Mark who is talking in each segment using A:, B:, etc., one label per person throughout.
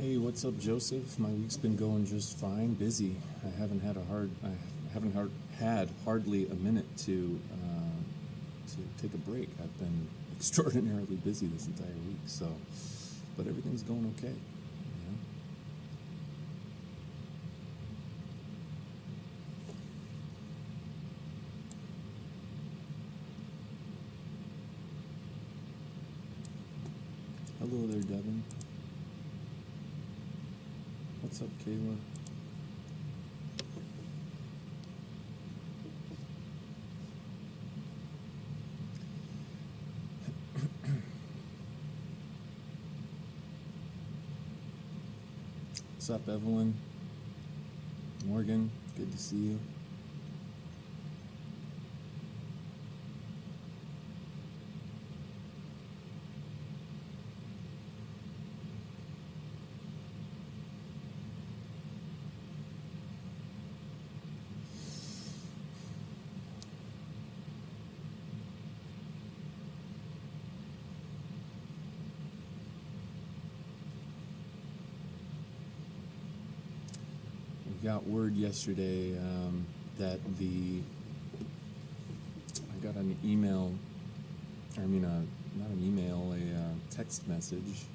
A: Hey, what's up, Joseph? My week's been going just fine. Busy. I haven't had hardly a minute to take a break. I've been extraordinarily busy this entire week. So, but everything's going okay. Hello there, Devin. What's up, Kayla? What's up, Evelyn? Morgan, good to see you. Got word yesterday that I got an email, not an email, a text message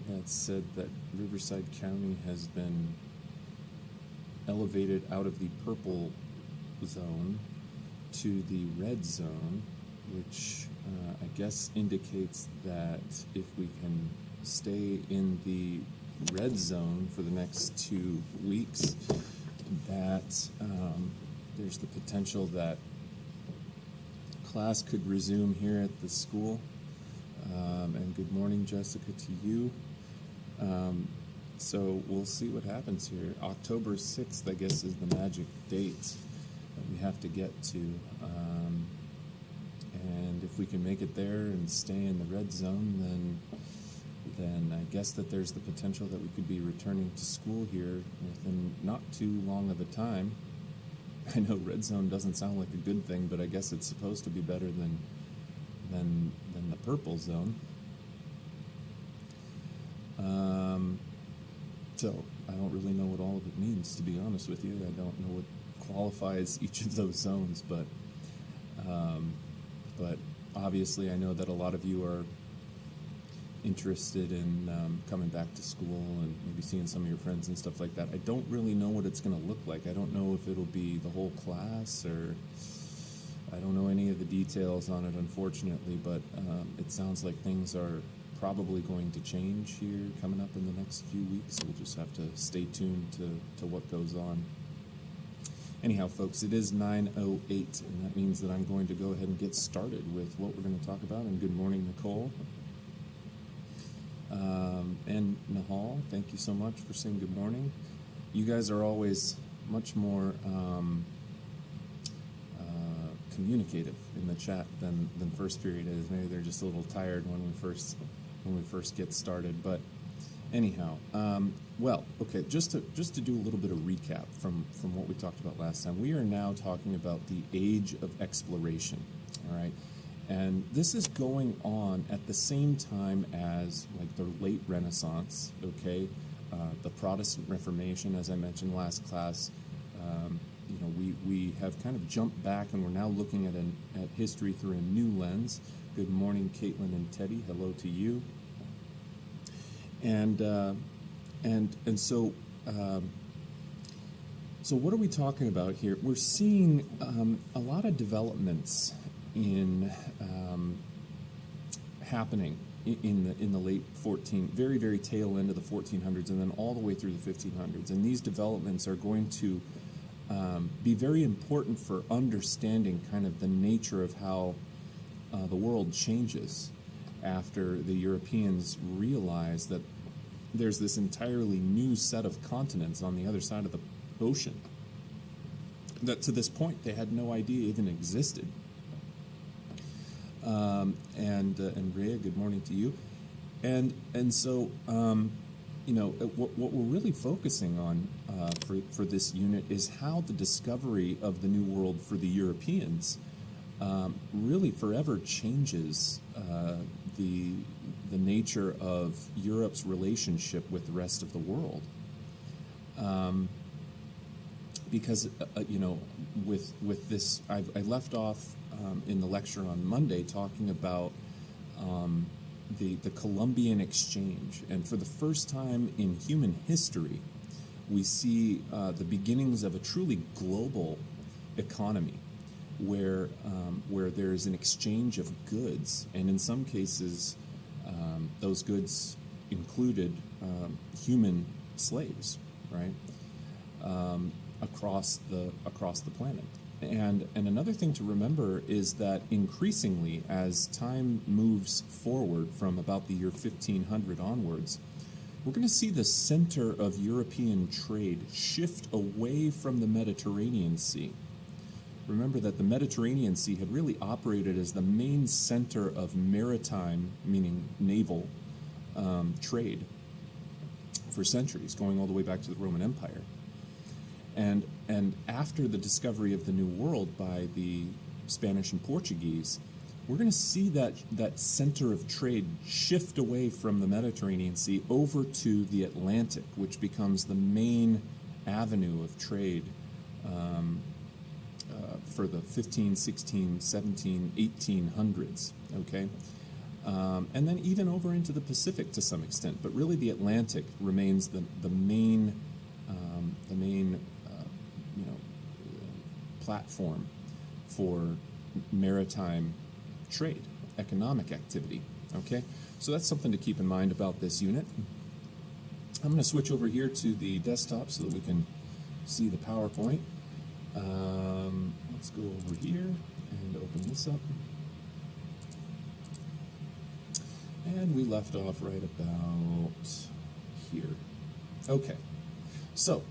A: that said that Riverside County has been elevated out of the purple zone to the red zone, which I guess indicates that if we can stay in the red zone for the next 2 weeks, that there's the potential that class could resume here at the school. And good morning, Jessica, to you. So we'll see what happens here. October 6th, I guess, is the magic date that we have to get to. And if we can make it there and stay in the red zone, then I guess that there's the potential that we could be returning to school here within not too long of a time. I know red zone doesn't sound like a good thing, but I guess it's supposed to be better than the purple zone. So I don't really know what all of it means, to be honest with you. I don't know what qualifies each of those zones, but obviously I know that a lot of you are interested in coming back to school and maybe seeing some of your friends and stuff like that. I don't really know what it's going to look like. I don't know if it'll be the whole class, or I don't know any of the details on it, unfortunately, but it sounds like things are probably going to change here coming up in the next few weeks. We'll just have to stay tuned to what goes on. Anyhow, folks, it is 9:08, and that means that I'm going to go ahead and get started with what we're going to talk about. And good morning, Nicole. And Nahal, thank you so much for saying good morning. You guys are always much more communicative in the chat than first period is. Maybe they're just a little tired when we first get started. But anyhow, well, okay, just to do a little bit of recap from what we talked about last time. We are now talking about the age of exploration. All right. And this is going on at the same time as like the late Renaissance, okay, the Protestant Reformation, as I mentioned last class. We have kind of jumped back, and we're now looking at history through a new lens. Good morning, Caitlin and Teddy. Hello to you. And so what are we talking about here? We're seeing a lot of developments happening in the late very, very tail end of the 1400s, and then all the way through the 1500s. And these developments are going to be very important for understanding kind of the nature of how the world changes after the Europeans realize that there's this entirely new set of continents on the other side of the ocean that to this point they had no idea even existed. And Rhea, good morning to you. And so what we're really focusing on for this unit is how the discovery of the New World for the Europeans really forever changes the the nature of Europe's relationship with the rest of the world. Because you know, with this, I left off in the lecture on Monday talking about the Columbian Exchange, and for the first time in human history, we see the beginnings of a truly global economy, where there's an exchange of goods, and in some cases, those goods included human slaves, right? Across the planet. And another thing to remember is that increasingly, as time moves forward from about the year 1500 onwards, we're going to see the center of European trade shift away from the Mediterranean Sea. Remember that the Mediterranean Sea had really operated as the main center of maritime, meaning naval, trade for centuries, going all the way back to the Roman Empire. And after the discovery of the New World by the Spanish and Portuguese, we're going to see that center of trade shift away from the Mediterranean Sea over to the Atlantic, which becomes the main avenue of trade for the 15, 16, 17, 1800s, okay? And then even over into the Pacific to some extent, but really the Atlantic remains the main platform for maritime trade, economic activity, okay? So that's something to keep in mind about this unit. I'm going to switch over here to the desktop so that we can see the PowerPoint. Let's go over here and open this up. And we left off right about here. Okay, so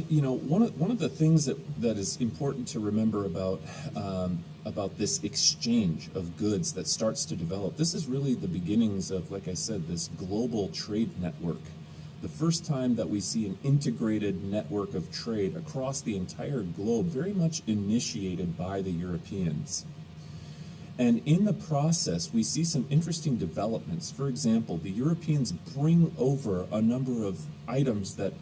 A: you know, one of the things that is important to remember about this exchange of goods that starts to develop. This is really the beginnings of, like I said, this global trade network. The first time that we see an integrated network of trade across the entire globe, very much initiated by the Europeans. And in the process, we see some interesting developments. For example, the Europeans bring over a number of items that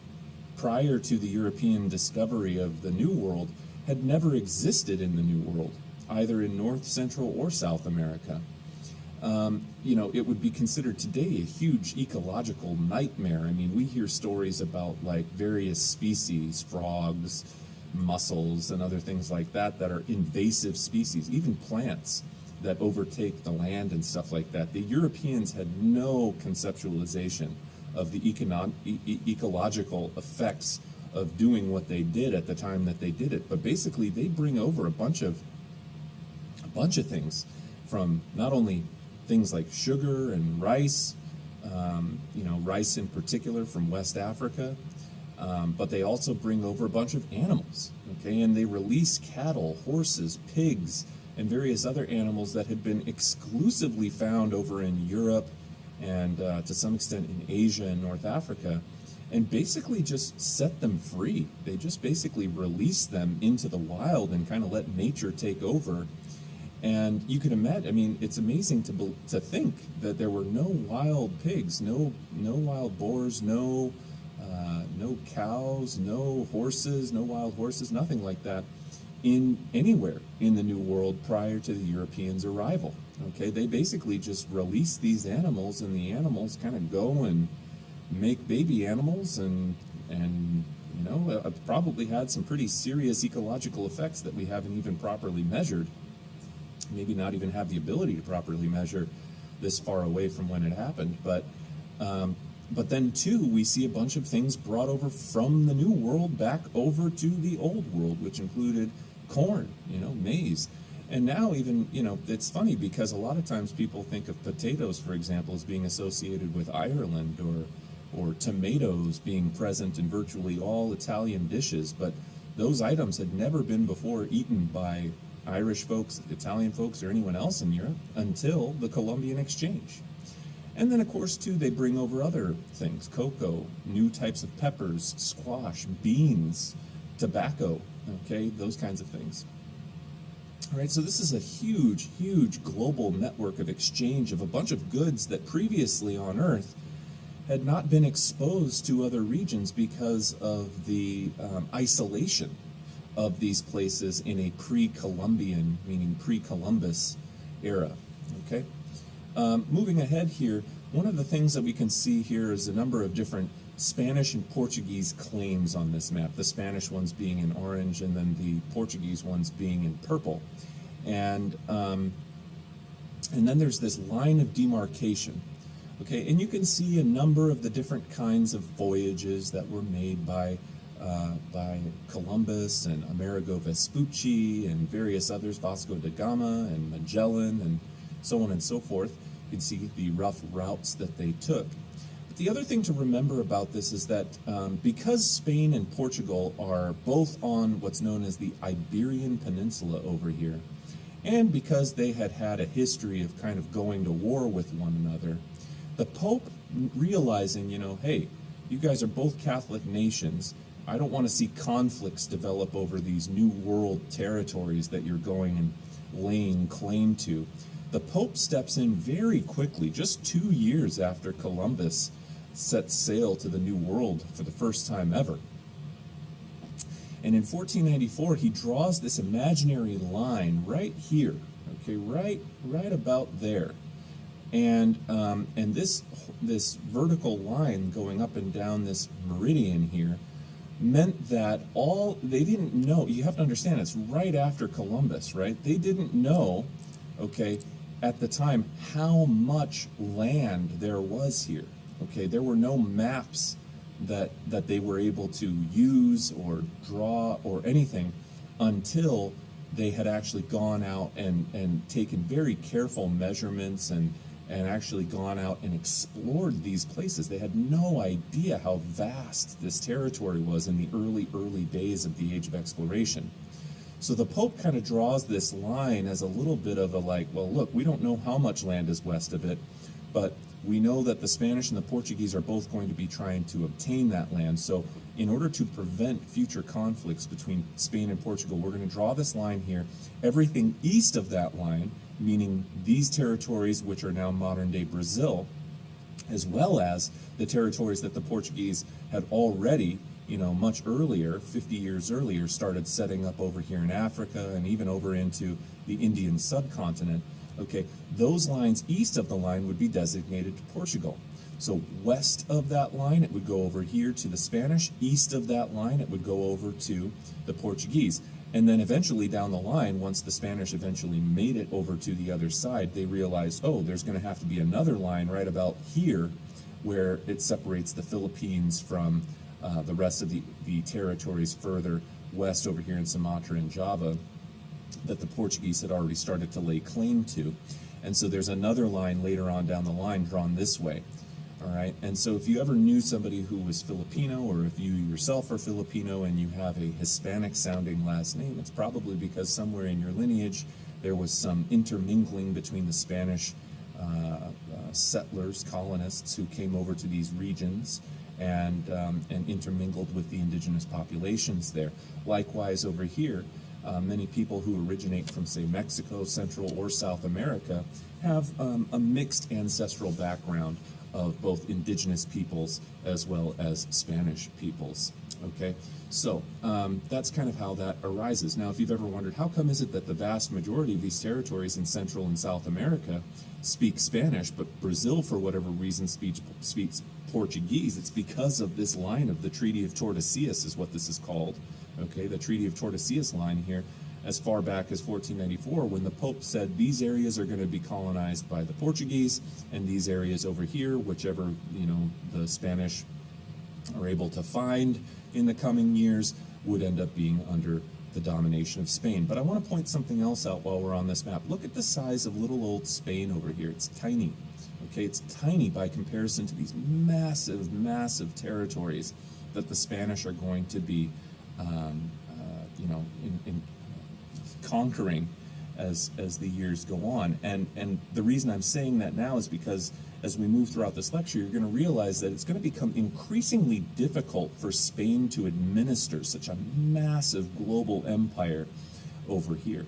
A: prior to the European discovery of the New World had never existed in the New World, either in North, Central, or South America. You know, it would be considered today a huge ecological nightmare. I mean, we hear stories about like various species, frogs, mussels, and other things like that are invasive species, even plants that overtake the land and stuff like that. The Europeans had no conceptualization of the ecological effects of doing what they did at the time that they did it. But basically, they bring over a bunch of things, from not only things like sugar and rice, you know, rice in particular from West Africa, but they also bring over a bunch of animals, okay? And they release cattle, horses, pigs, and various other animals that had been exclusively found over in Europe and to some extent in Asia and North Africa, and basically just set them free. They just basically release them into the wild and kind of let nature take over. And you can imagine, I mean, it's amazing to think that there were no wild pigs, no wild boars, no cows, no horses, no wild horses, nothing like that in anywhere in the New World prior to the Europeans' arrival. Okay, they basically just release these animals, and the animals kind of go and make baby animals, and you know, probably had some pretty serious ecological effects that we haven't even properly measured. Maybe not even have the ability to properly measure this far away from when it happened. But then too, we see a bunch of things brought over from the New World back over to the Old World, which included corn, you know, maize. And now even, you know, it's funny because a lot of times people think of potatoes, for example, as being associated with Ireland, or tomatoes being present in virtually all Italian dishes, but those items had never been before eaten by Irish folks, Italian folks, or anyone else in Europe until the Columbian Exchange. And then, of course, too, they bring over other things: cocoa, new types of peppers, squash, beans, tobacco, okay, those kinds of things. All right, so this is a huge, huge global network of exchange of a bunch of goods that previously on Earth had not been exposed to other regions because of the isolation of these places in a pre-Columbian, meaning pre-Columbus era. Okay, moving ahead here, one of the things that we can see here is a number of different Spanish and Portuguese claims on this map, the Spanish ones being in orange and then the Portuguese ones being in purple. And then there's this line of demarcation. Okay, and you can see a number of the different kinds of voyages that were made by Columbus and Amerigo Vespucci and various others, Vasco da Gama and Magellan and so on and so forth. You can see the rough routes that they took. But the other thing to remember about this is that because Spain and Portugal are both on what's known as the Iberian Peninsula over here, and because they had had a history of kind of going to war with one another, the Pope realizing, you know, hey, you guys are both Catholic nations, I don't want to see conflicts develop over these new world territories that you're going and laying claim to. The Pope steps in very quickly, just 2 years after Columbus sets sail to the New World for the first time ever. And in 1494, he draws this imaginary line right here, okay, right about there. And this vertical line going up and down this meridian here meant that they didn't know, you have to understand, it's right after Columbus, right? They didn't know, okay, at the time how much land there was here. Okay, there were no maps that they were able to use or draw or anything until they had actually gone out and taken very careful measurements and actually gone out and explored these places. They had no idea how vast this territory was in the early days of the Age of Exploration. So the Pope kind of draws this line as a little bit of a like, well, look, we don't know how much land is west of it, but we know that the Spanish and the Portuguese are both going to be trying to obtain that land. So in order to prevent future conflicts between Spain and Portugal, we're going to draw this line here. Everything east of that line, meaning these territories, which are now modern-day Brazil, as well as the territories that the Portuguese had already, you know, much earlier, 50 years earlier, started setting up over here in Africa and even over into the Indian subcontinent. Okay, those lines east of the line would be designated to Portugal. So west of that line, it would go over here to the Spanish. East of that line, it would go over to the Portuguese. And then eventually down the line, once the Spanish eventually made it over to the other side, they realized, oh, there's going to have to be another line right about here where it separates the Philippines from the rest of the territories further west over here in Sumatra and Java that the Portuguese had already started to lay claim to. And so there's another line later on down the line drawn this way. All right, and so if you ever knew somebody who was Filipino, or if you yourself are Filipino and you have a Hispanic sounding last name, it's probably because somewhere in your lineage there was some intermingling between the Spanish settlers, colonists who came over to these regions and intermingled with the indigenous populations there. Likewise over here, many people who originate from, say, Mexico, Central or South America have a mixed ancestral background of both indigenous peoples as well as Spanish peoples. Okay, so that's kind of how that arises. Now, if you've ever wondered, how come is it that the vast majority of these territories in Central and South America speak Spanish, but Brazil, for whatever reason, speaks Portuguese? It's because of this line of the Treaty of Tortoises is what this is called. Okay, the Treaty of Tortoises line here, as far back as 1494, when the Pope said these areas are going to be colonized by the Portuguese, and these areas over here, whichever, you know, the Spanish are able to find in the coming years, would end up being under the domination of Spain. But I want to point something else out while we're on this map. Look at the size of little old Spain over here. It's tiny. Okay, it's tiny by comparison to these massive, massive territories that the Spanish are going to be you know, in conquering as the years go on. And the reason I'm saying that now is because as we move throughout this lecture, you're going to realize that it's going to become increasingly difficult for Spain to administer such a massive global empire over here.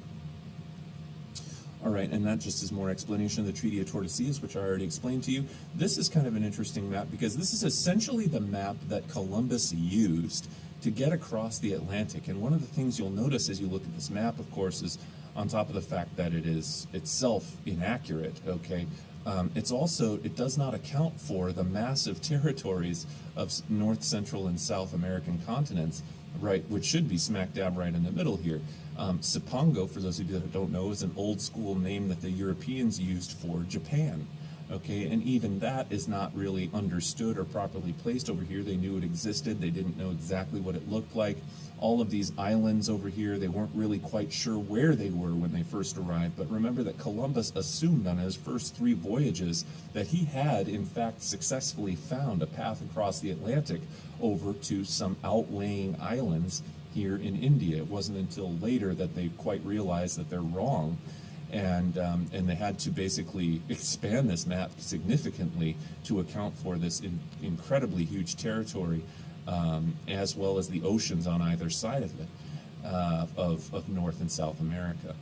A: All right, and that just is more explanation of the Treaty of Tortoises, which I already explained to you. This is kind of an interesting map because this is essentially the map that Columbus used to get across the Atlantic. And one of the things you'll notice as you look at this map, of course, is on top of the fact that it is itself inaccurate, okay, it does not account for the massive territories of North, Central, and South American continents, right, which should be smack dab right in the middle here. Cipango, for those of you that don't know, is an old school name that the Europeans used for Japan. Okay, and even that is not really understood or properly placed over here. They knew it existed. They didn't know exactly what it looked like. All of these islands over here, they weren't really quite sure where they were when they first arrived. But remember that Columbus assumed on his first 3 voyages that he had, in fact, successfully found a path across the Atlantic over to some outlying islands here in India. It wasn't until later that they quite realized that they're wrong. And they had to basically expand this map significantly to account for this incredibly huge territory, as well as the oceans on either side of it, of North and South America.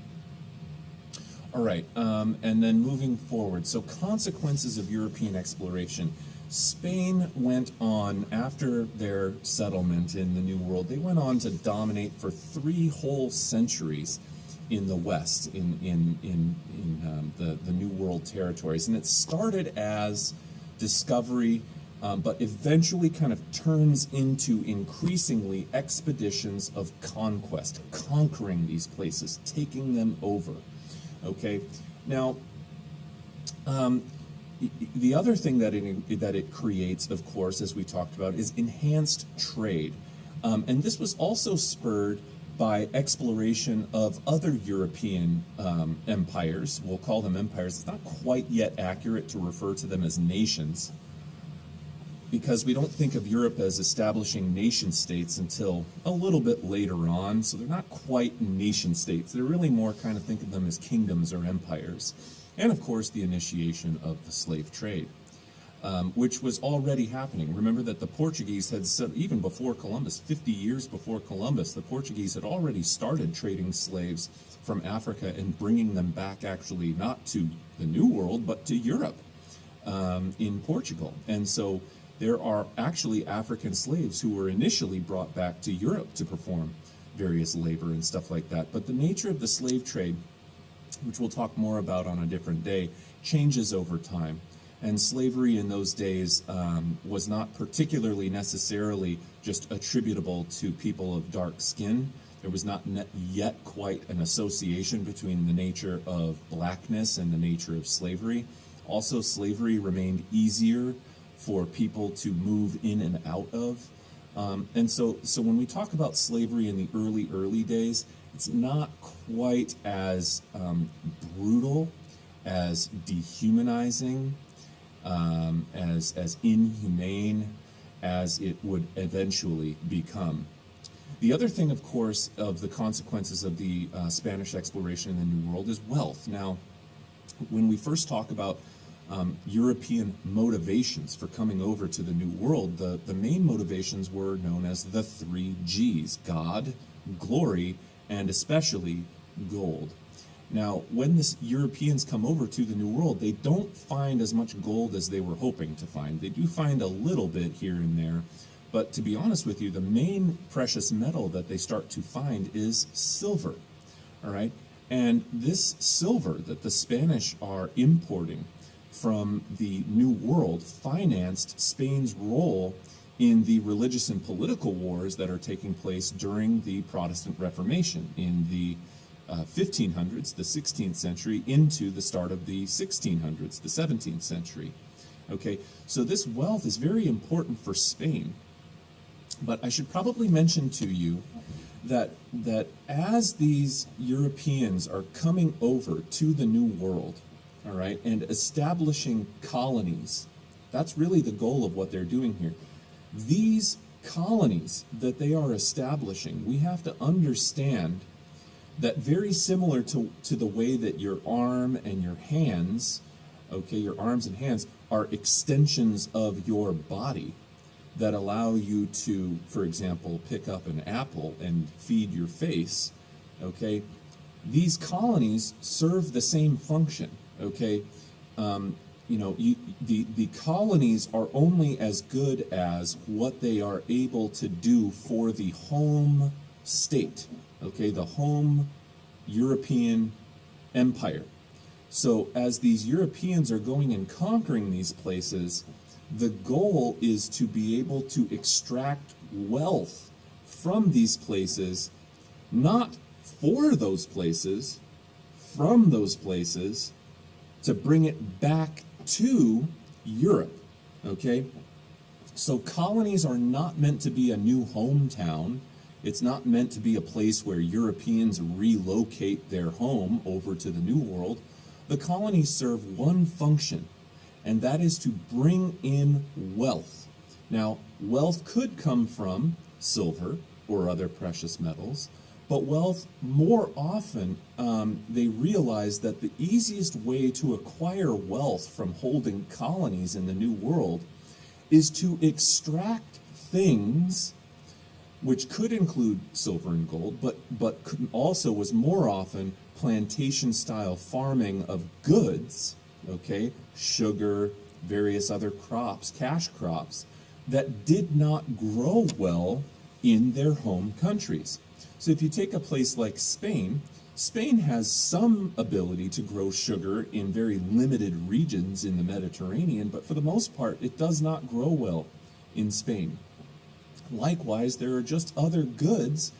A: All right, and then moving forward, so consequences of European exploration. Spain went on, after their settlement in the New World, they went on to dominate for 3 whole centuries in the West, in the New World territories. And it started as discovery, but eventually kind of turns into increasingly expeditions of conquest, conquering these places, taking them over. Okay, now, the other thing that it creates, of course, as we talked about, is enhanced trade. And this was also spurred by exploration of other European empires. We'll call them empires. It's not quite yet accurate to refer to them as nations, because we don't think of Europe as establishing nation states until a little bit later on. So they're not quite nation states. They're really more kind of think of them as kingdoms or empires. And of course, the initiation of the slave trade, which was already happening. Remember that the Portuguese had said, even before Columbus, 50 years before Columbus, the Portuguese had already started trading slaves from Africa and bringing them back, actually not to the New World, but to Europe in Portugal. And so there are actually African slaves who were initially brought back to Europe to perform various labor and stuff like that. But the nature of the slave trade, which we'll talk more about on a different day, changes over time. And slavery in those days was not particularly necessarily just attributable to people of dark skin. There was not yet quite an association between the nature of blackness and the nature of slavery. Also, slavery remained easier for people to move in and out of. And so when we talk about slavery in the early days, it's not quite as brutal, as dehumanizing, as inhumane as it would eventually become. The other thing, of course, of the consequences of the Spanish exploration in the New World is wealth. Now, when we first talk about European motivations for coming over to the New World, the main motivations were known as the 3 Gs: God, glory, and especially gold. Now, when the Europeans come over to the New World, they don't find as much gold as they were hoping to find. They do find a little bit here and there, but to be honest with you, the main precious metal that they start to find is silver, all right? And this silver that the Spanish are importing from the New World financed Spain's role in the religious and political wars that are taking place during the Protestant Reformation in the 1500s, the 16th century, into the start of the 1600s, the 17th century. Okay, so this wealth is very important for Spain. But I should probably mention to you that as these Europeans are coming over to the New World, all right, and establishing colonies, that's really the goal of what they're doing here. These colonies that they are establishing, we have to understand that very similar to the way that your arm and your hands, okay, your arms and hands are extensions of your body that allow you to, for example, pick up an apple and feed your face, okay? these colonies serve the same function, okay? The colonies are only as good as what they are able to do for the home state, okay, the home European empire. So as these Europeans are going and conquering these places, the goal is to be able to extract wealth from these places, not for those places, from those places, to bring it back to Europe, okay? So colonies are not meant to be a new hometown. It's not meant to be a place where Europeans relocate their home over to the New World. The colonies serve one function, and that is to bring in wealth. Now, wealth could come from silver or other precious metals, but wealth, more often, they realize that the easiest way to acquire wealth from holding colonies in the New World is to extract things, which could include silver and gold, but also was more often plantation-style farming of goods, okay, sugar, various other crops, cash crops, that did not grow well in their home countries. So if you take a place like Spain, Spain has some ability to grow sugar in very limited regions in the Mediterranean, but for the most part, it does not grow well in Spain. Likewise, there are just other goods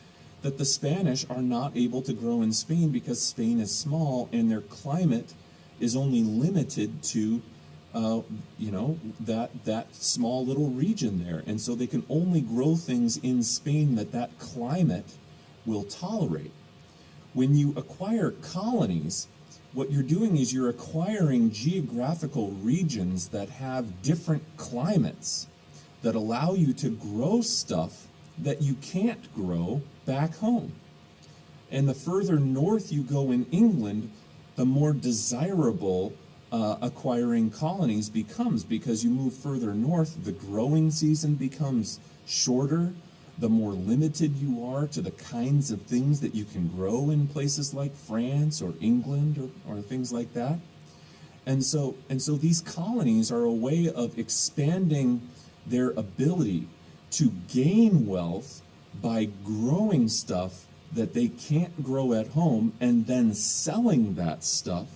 A: that the Spanish are not able to grow in Spain because Spain is small and their climate is only limited to that small little region there. And so they can only grow things in Spain that climate will tolerate. When you acquire colonies, what you're doing is you're acquiring geographical regions that have different climates that allow you to grow stuff that you can't grow back home. And the further north you go in England, the more desirable acquiring colonies becomes, because you move further north, the growing season becomes shorter, the more limited you are to the kinds of things that you can grow in places like France or England or things like that. And so these colonies are a way of expanding their ability to gain wealth by growing stuff that they can't grow at home and then selling that stuff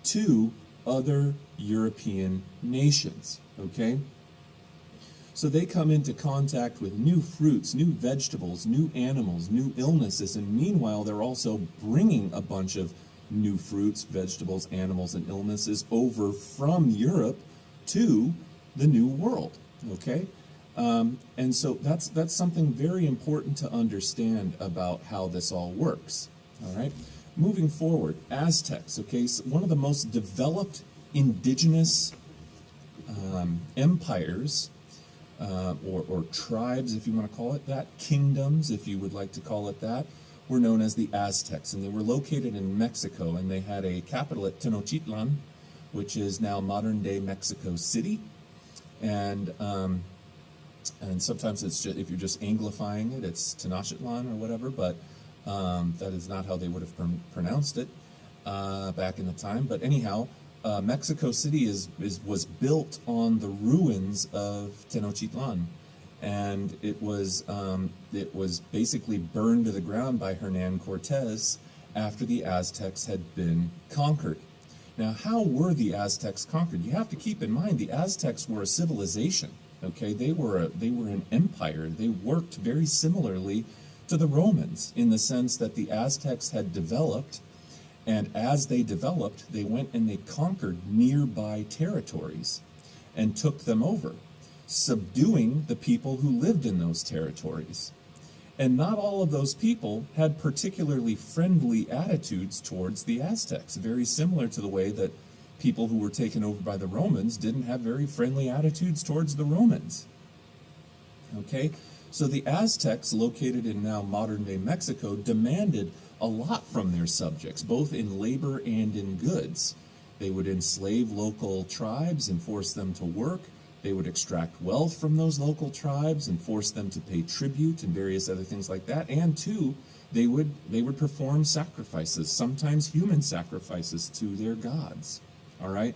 A: to other European nations, okay? So they come into contact with new fruits, new vegetables, new animals, new illnesses, and meanwhile they're also bringing a bunch of new fruits, vegetables, animals, and illnesses over from Europe to the New World, okay? And so that's something very important to understand about how this all works, all right? Moving forward, Aztecs, okay? So one of the most developed indigenous empires, or tribes, if you want to call it that, kingdoms, if you would like to call it that, were known as the Aztecs, and they were located in Mexico, and they had a capital at Tenochtitlan, which is now modern-day Mexico City, and sometimes it's just, if you're just anglifying it, it's Tenochtitlan or whatever, but that is not how they would have pronounced it back in the time. But anyhow, Mexico City was built on the ruins of Tenochtitlan, and it was basically burned to the ground by Hernan Cortez after the Aztecs had been conquered. Now, how were the Aztecs conquered? You have to keep in mind the Aztecs were a civilization. Okay, they were an empire. They worked very similarly to the Romans in the sense that the Aztecs had developed. And as they developed, they went and they conquered nearby territories and took them over, subduing the people who lived in those territories. And not all of those people had particularly friendly attitudes towards the Aztecs, very similar to the way that people who were taken over by the Romans didn't have very friendly attitudes towards the Romans. Okay? So the Aztecs, located in now modern-day Mexico, demanded a lot from their subjects, both in labor and in goods. They would enslave local tribes and force them to work. They would extract wealth from those local tribes and force them to pay tribute and various other things like that. And two, they would perform sacrifices, sometimes human sacrifices, to their gods. All right?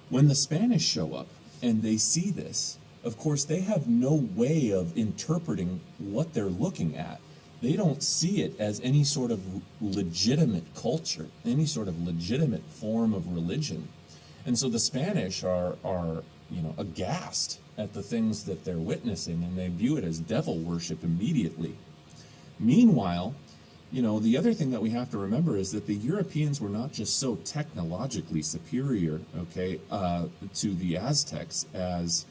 A: When the Spanish show up and they see this, of course, they have no way of interpreting what they're looking at. They don't see it as any sort of legitimate culture, any sort of legitimate form of religion. And so the Spanish are aghast at the things that they're witnessing, and they view it as devil worship immediately. Meanwhile, the other thing that we have to remember is that the Europeans were not just so technologically superior, okay, to the Aztecs as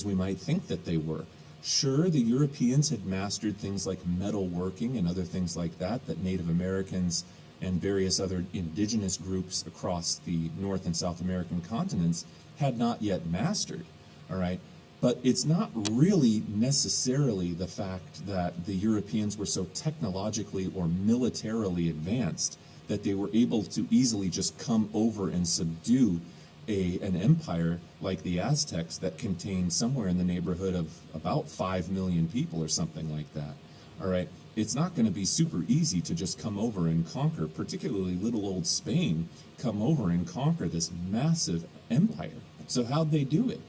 A: we might think that they were. Sure, the Europeans had mastered things like metalworking and other things like that Native Americans and various other indigenous groups across the North and South American continents had not yet mastered, all right? But it's not really necessarily the fact that the Europeans were so technologically or militarily advanced that they were able to easily just come over and subdue an empire like the Aztecs that contained somewhere in the neighborhood of about 5 million people or something like that. All right, it's not going to be super easy to just come over and conquer, particularly little old Spain, come over and conquer this massive empire. So how'd they do it?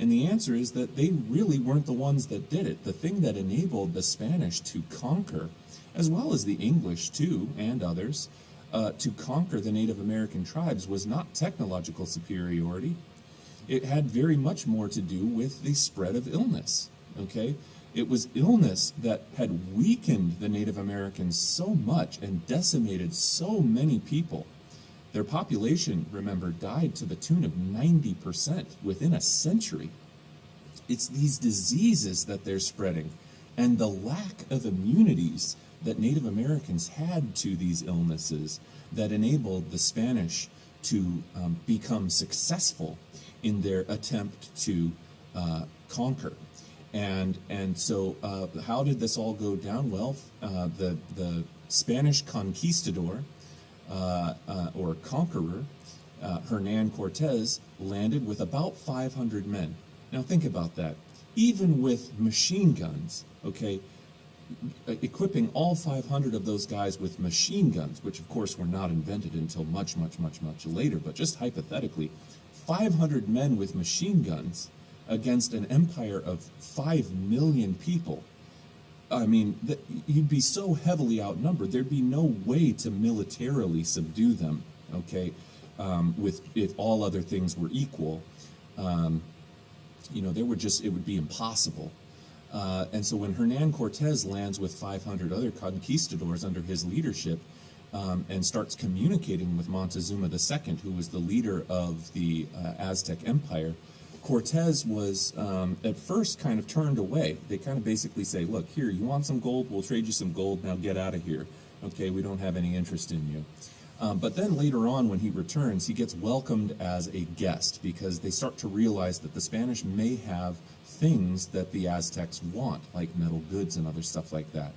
A: And the answer is that they really weren't the ones that did it. The thing that enabled the Spanish to conquer, as well as the English too, and others, to conquer the Native American tribes was not technological superiority. It had very much more to do with the spread of illness, okay? It was illness that had weakened the Native Americans so much and decimated so many people. Their population, remember, died to the tune of 90% within a century. It's these diseases that they're spreading and the lack of immunities that Native Americans had to these illnesses that enabled the Spanish to become successful in their attempt to conquer. And so how did this all go down? Well, the Spanish conquistador or conqueror, Hernan Cortez, landed with about 500 men. Now think about that. Even with machine guns, okay, equipping all 500 of those guys with machine guns, which of course were not invented until much, much, much, much later, but just hypothetically, 500 men with machine guns against an empire of 5 million people. I mean, you'd be so heavily outnumbered, there'd be no way to militarily subdue them, okay, if all other things were equal. It would be impossible. And so when Hernan Cortez lands with 500 other conquistadors under his leadership and starts communicating with Montezuma II, who was the leader of the Aztec Empire, Cortez was at first kind of turned away. They kind of basically say, look, here, you want some gold? We'll trade you some gold. Now get out of here. Okay, we don't have any interest in you. But then later on, when he returns, he gets welcomed as a guest because they start to realize that the Spanish may have things that the Aztecs want, like metal goods and other stuff like that.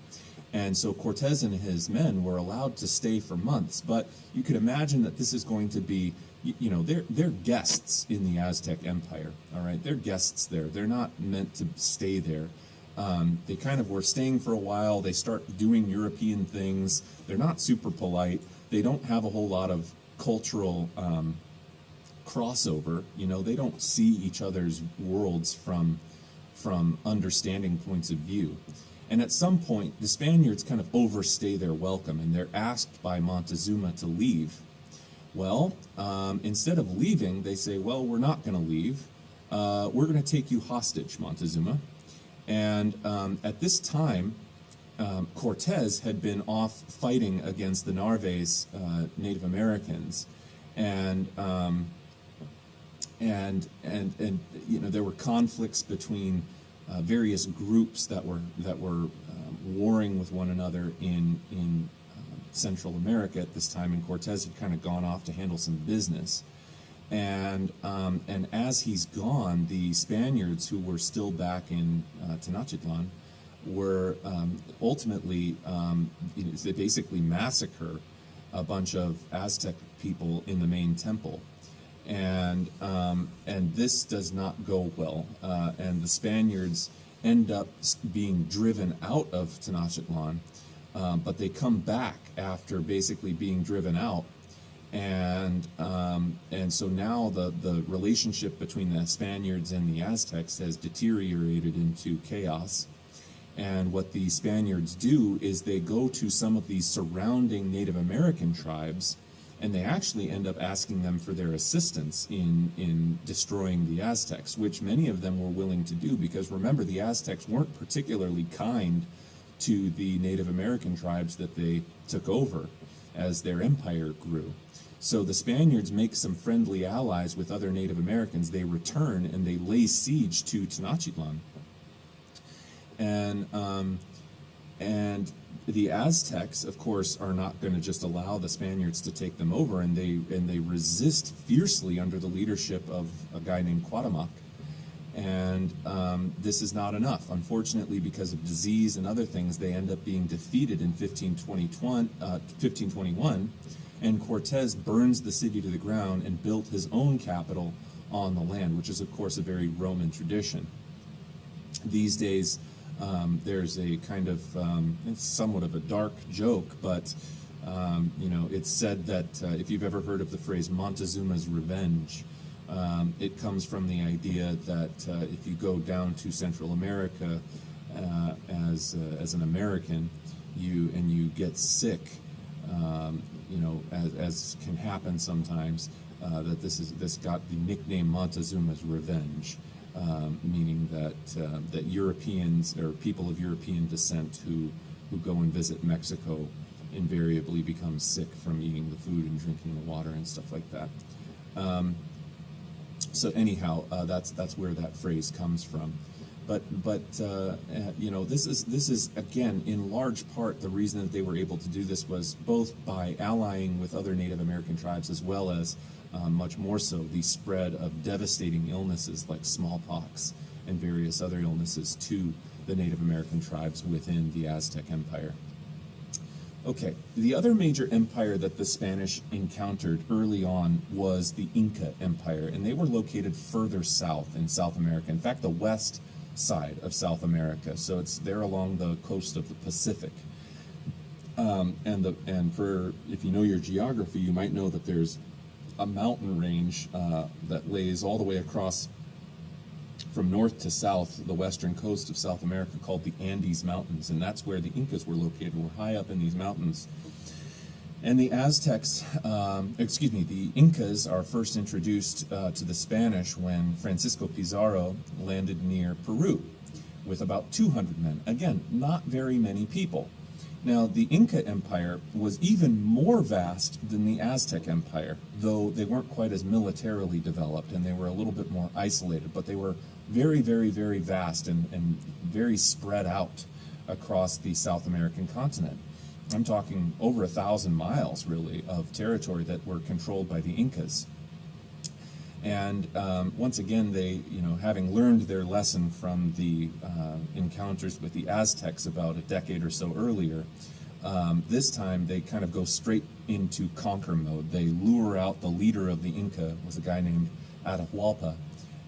A: And so Cortez and his men were allowed to stay for months, but you could imagine that this is going to be, they're guests in the Aztec Empire, all right? They're guests there. They're not meant to stay there. They kind of were staying for a while. They start doing European things. They're not super polite. They don't have a whole lot of cultural crossover. They don't see each other's worlds from understanding points of view. And at some point, the Spaniards kind of overstay their welcome, and they're asked by Montezuma to leave. Well, instead of leaving, they say, well, we're not going to leave. We're going to take you hostage, Montezuma. And at this time, Cortez had been off fighting against the Narvaez Native Americans, and there were conflicts between various groups that were warring with one another in Central America at this time, and Cortez had kind of gone off to handle some business. And as he's gone, the Spaniards who were still back in Tenochtitlan were ultimately, they basically massacre a bunch of Aztec people in the main temple. And this does not go well. And the Spaniards end up being driven out of Tenochtitlan, but they come back after basically being driven out. And so now the relationship between the Spaniards and the Aztecs has deteriorated into chaos. And what the Spaniards do is they go to some of these surrounding Native American tribes, and they actually end up asking them for their assistance in destroying the Aztecs, which many of them were willing to do, because remember, the Aztecs weren't particularly kind to the Native American tribes that they took over as their empire grew. So the Spaniards make some friendly allies with other Native Americans. They return and they lay siege to Tenochtitlan. And the Aztecs, of course, are not going to just allow the Spaniards to take them over, and they resist fiercely under the leadership of a guy named Cuauhtémoc. And this is not enough. Unfortunately, because of disease and other things, they end up being defeated in 1521, and Cortés burns the city to the ground and built his own capital on the land, which is, of course, a very Roman tradition. These days, there's a kind of, it's somewhat of a dark joke, but it's said that if you've ever heard of the phrase Montezuma's revenge, it comes from the idea that if you go down to Central America as an American, you get sick, as can happen sometimes, that this got the nickname Montezuma's revenge. Meaning that Europeans or people of European descent who go and visit Mexico invariably become sick from eating the food and drinking the water and stuff like that. So anyhow, that's where that phrase comes from. But this is again in large part the reason that they were able to do this was both by allying with other Native American tribes, as well as much more so the spread of devastating illnesses like smallpox and various other illnesses to the Native American tribes within the Aztec Empire. Okay, the other major empire that the Spanish encountered early on was the Inca Empire, and they were located further south in South America. In fact, the west side of South America, so it's there along the coast of the Pacific. And for if you know your geography, you might know that there's a mountain range that lays all the way across from north to south, the western coast of South America, called the Andes Mountains, and that's where the Incas were located. We're high up in these mountains. And the Aztecs, the Incas are first introduced to the Spanish when Francisco Pizarro landed near Peru with about 200 men. Again, not very many people. Now, the Inca Empire was even more vast than the Aztec Empire, though they weren't quite as militarily developed and they were a little bit more isolated, but they were very, very, very vast and very spread out across the South American continent. I'm talking over 1,000 miles, really, of territory that were controlled by the Incas. And once again, they, having learned their lesson from the encounters with the Aztecs about a decade or so earlier, this time they kind of go straight into conquer mode. They lure out the leader of the Inca, was a guy named Atahualpa,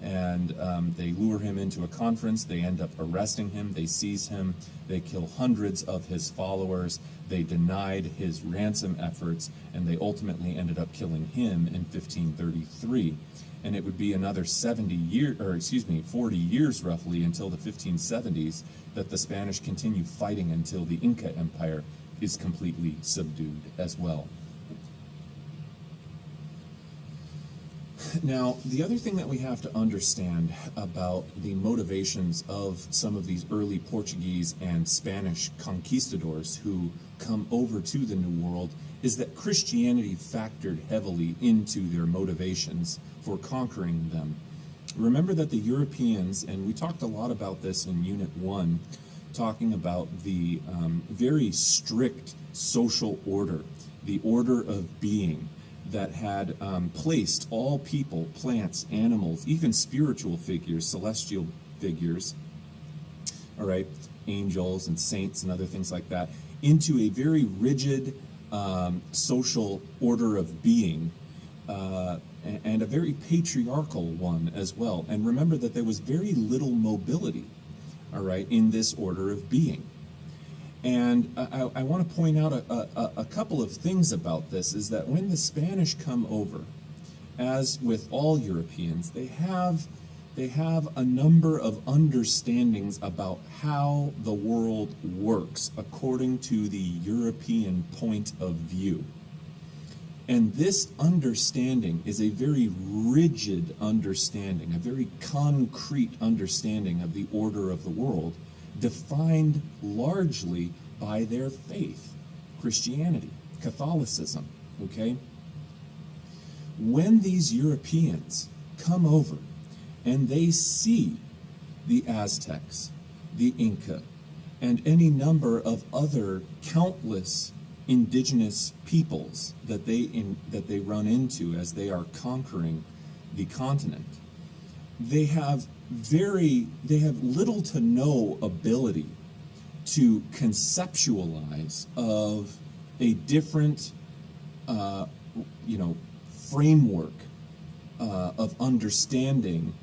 A: and they lure him into a conference. They end up arresting him. They seize him. They kill hundreds of his followers. They denied his ransom efforts, and they ultimately ended up killing him in 1533. And it would be another 40 years roughly until the 1570s that the Spanish continue fighting until the Inca Empire is completely subdued as well. Now, the other thing that we have to understand about the motivations of some of these early Portuguese and Spanish conquistadors who come over to the New World is that Christianity factored heavily into their motivations for conquering them. Remember that the Europeans, and we talked a lot about this in Unit 1, talking about the very strict social order, the order of being, that had placed all people, plants, animals, even spiritual figures, celestial figures, all right, angels and saints and other things like that, into a very rigid social order of being, and a very patriarchal one as well. And remember that there was very little mobility all right, in this order of being. And I want to point out a couple of things about this, is that when the Spanish come over, as with all Europeans, they have a number of understandings about how the world works according to the European point of view. And this understanding is a very rigid understanding, a very concrete understanding of the order of the world, defined largely by their faith, Christianity, Catholicism, okay? When these Europeans come over and they see the Aztecs, the Inca, and any number of other countless indigenous peoples that they run into as they are conquering the continent, they have little to no ability to conceptualize of a different framework of understanding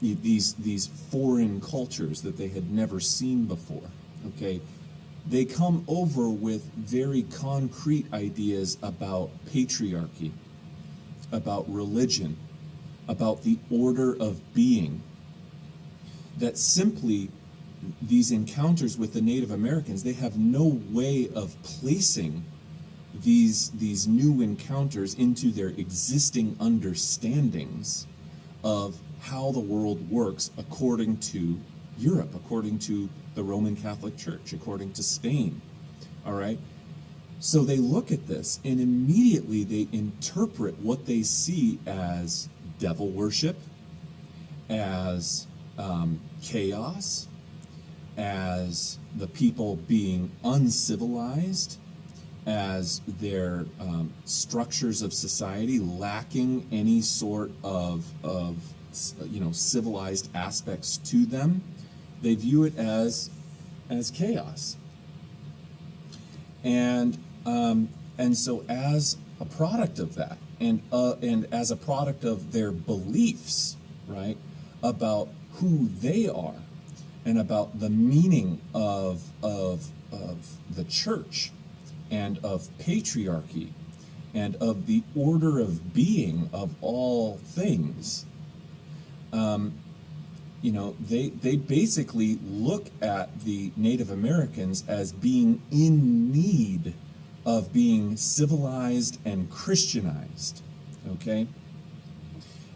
A: these foreign cultures that they had never seen before. Okay, they come over with very concrete ideas about patriarchy, about religion, about the order of being, that simply these encounters with the Native Americans, they have no way of placing these new encounters into their existing understandings of how the world works according to Europe, according to the Roman Catholic Church, according to Spain. All right? So they look at this and immediately they interpret what they see as devil worship, as chaos, as the people being uncivilized, as their structures of society lacking any sort of civilized aspects to them. They view it as chaos, and so as a product of that, and as a product of their beliefs, right, about who they are, and about the meaning of the church, and of patriarchy, and of the order of being of all things. They basically look at the Native Americans as being in need of being civilized and Christianized, okay?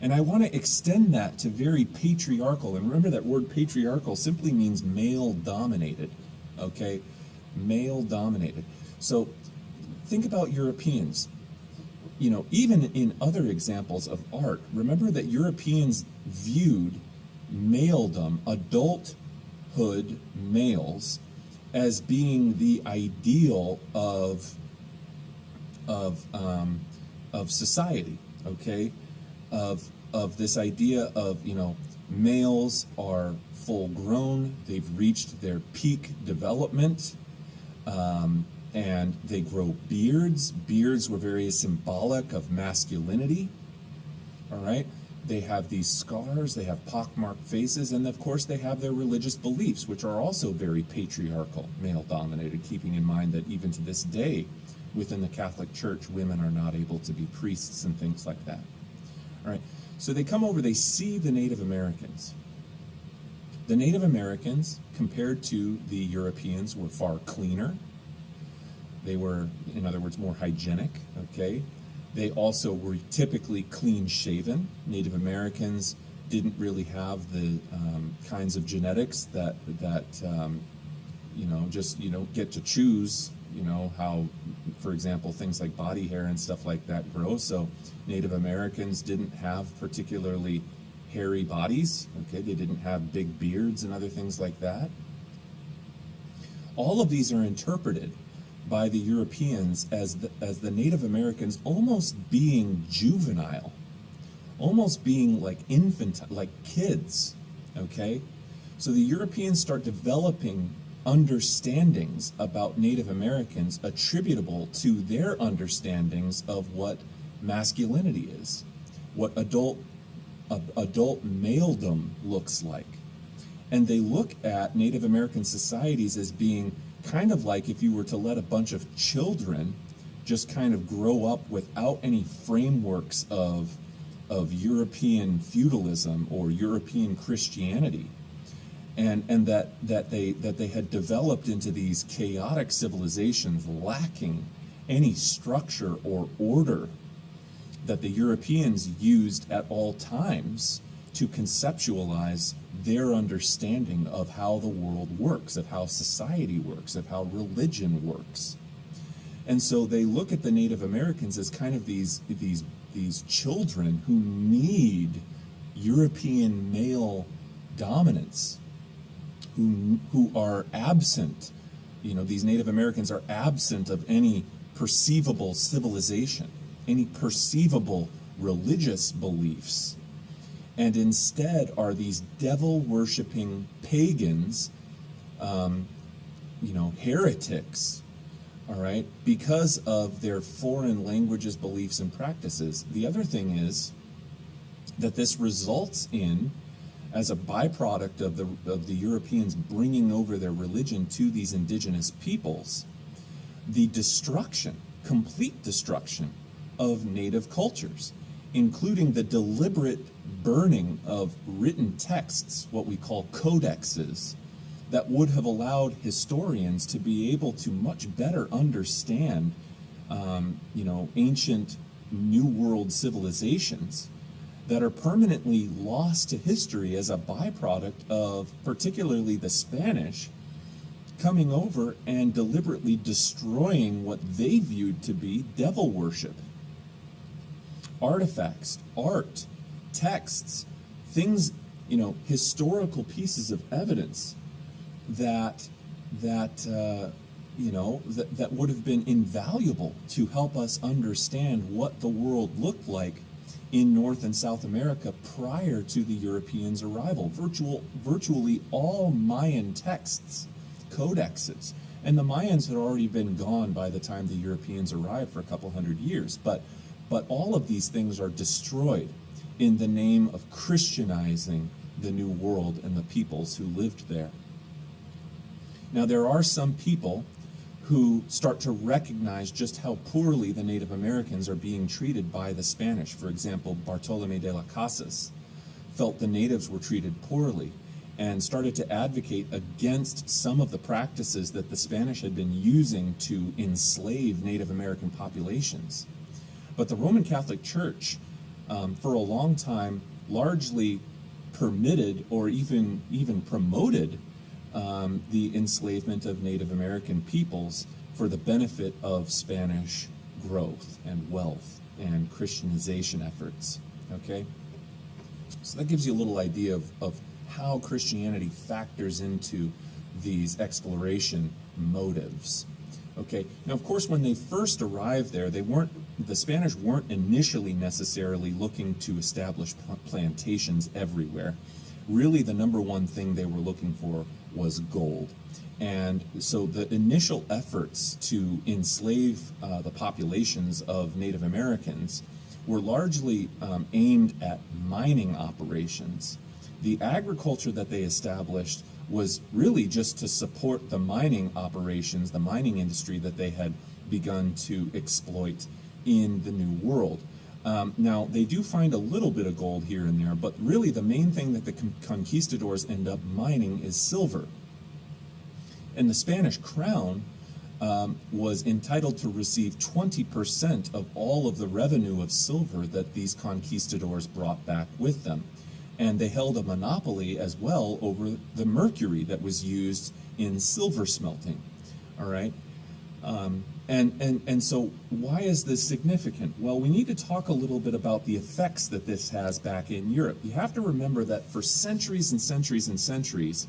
A: And I want to extend that to very patriarchal, and remember that word patriarchal simply means male-dominated, okay? Male-dominated. So think about Europeans. Even in other examples of art, remember that Europeans viewed maledom, adulthood males, as being the ideal of society, okay? Of this idea of, males are full grown, they've reached their peak development, and they grow beards. Beards were very symbolic of masculinity, all right? They have these scars, they have pockmarked faces, and of course they have their religious beliefs, which are also very patriarchal, male-dominated, keeping in mind that even to this day, within the Catholic Church, women are not able to be priests and things like that. All right, so they come over, they see the Native Americans. The Native Americans, compared to the Europeans, were far cleaner. They were, in other words, more hygienic, okay? They also were typically clean-shaven. Native Americans didn't really have the kinds of genetics that you don't get to choose, how, for example, things like body hair and stuff like that grow. So Native Americans didn't have particularly hairy bodies, okay? They didn't have big beards and other things like that. All of these are interpreted by the Europeans as the Native Americans almost being juvenile, almost being like infantile, like kids, okay? So the Europeans start developing understandings about Native Americans attributable to their understandings of what masculinity is, what adult maledom looks like. And they look at Native American societies as being kind of like if you were to let a bunch of children just kind of grow up without any frameworks of European feudalism or European Christianity, and that they had developed into these chaotic civilizations lacking any structure or order that the Europeans used at all times to conceptualize their understanding of how the world works, of how society works, of how religion works. And so they look at the Native Americans as kind of these children who need European male dominance, who are absent. You know, these Native Americans are absent of any perceivable civilization, any perceivable religious beliefs, and instead are these devil-worshipping pagans, heretics, all right, because of their foreign languages, beliefs, and practices. The other thing is that this results in, as a byproduct of the Europeans bringing over their religion to these indigenous peoples, the destruction, complete destruction of native cultures, including the deliberate burning of written texts, what we call codexes, that would have allowed historians to be able to much better understand, ancient New World civilizations that are permanently lost to history as a byproduct of particularly the Spanish coming over and deliberately destroying what they viewed to be devil worship. Artifacts, art, texts, things, historical pieces of evidence that would have been invaluable to help us understand what the world looked like in North and South America prior to the Europeans' arrival. Virtually all Mayan texts, codexes, and the Mayans had already been gone by the time the Europeans arrived for a couple hundred years, but all of these things are destroyed in the name of Christianizing the New World and the peoples who lived there. Now, there are some people who start to recognize just how poorly the Native Americans are being treated by the Spanish. For example, Bartolomé de las Casas felt the natives were treated poorly and started to advocate against some of the practices that the Spanish had been using to enslave Native American populations. But the Roman Catholic Church, for a long time, largely permitted or even promoted the enslavement of Native American peoples for the benefit of Spanish growth and wealth and Christianization efforts. Okay? So that gives you a little idea of how Christianity factors into these exploration motives. Okay, now of course when they first arrived there, the Spanish weren't initially necessarily looking to establish plantations everywhere. Really the number one thing they were looking for was gold. And so the initial efforts to enslave the populations of Native Americans were largely aimed at mining operations. The agriculture that they established was really just to support the mining operations, the mining industry that they had begun to exploit in the New World. Now, they do find a little bit of gold here and there, but really the main thing that the conquistadors end up mining is silver. And the Spanish crown was entitled to receive 20% of all of the revenue of silver that these conquistadors brought back with them. And they held a monopoly as well over the mercury that was used in silver smelting. All right? And so why is this significant? Well, we need to talk a little bit about the effects that this has back in Europe. You have to remember that for centuries and centuries and centuries,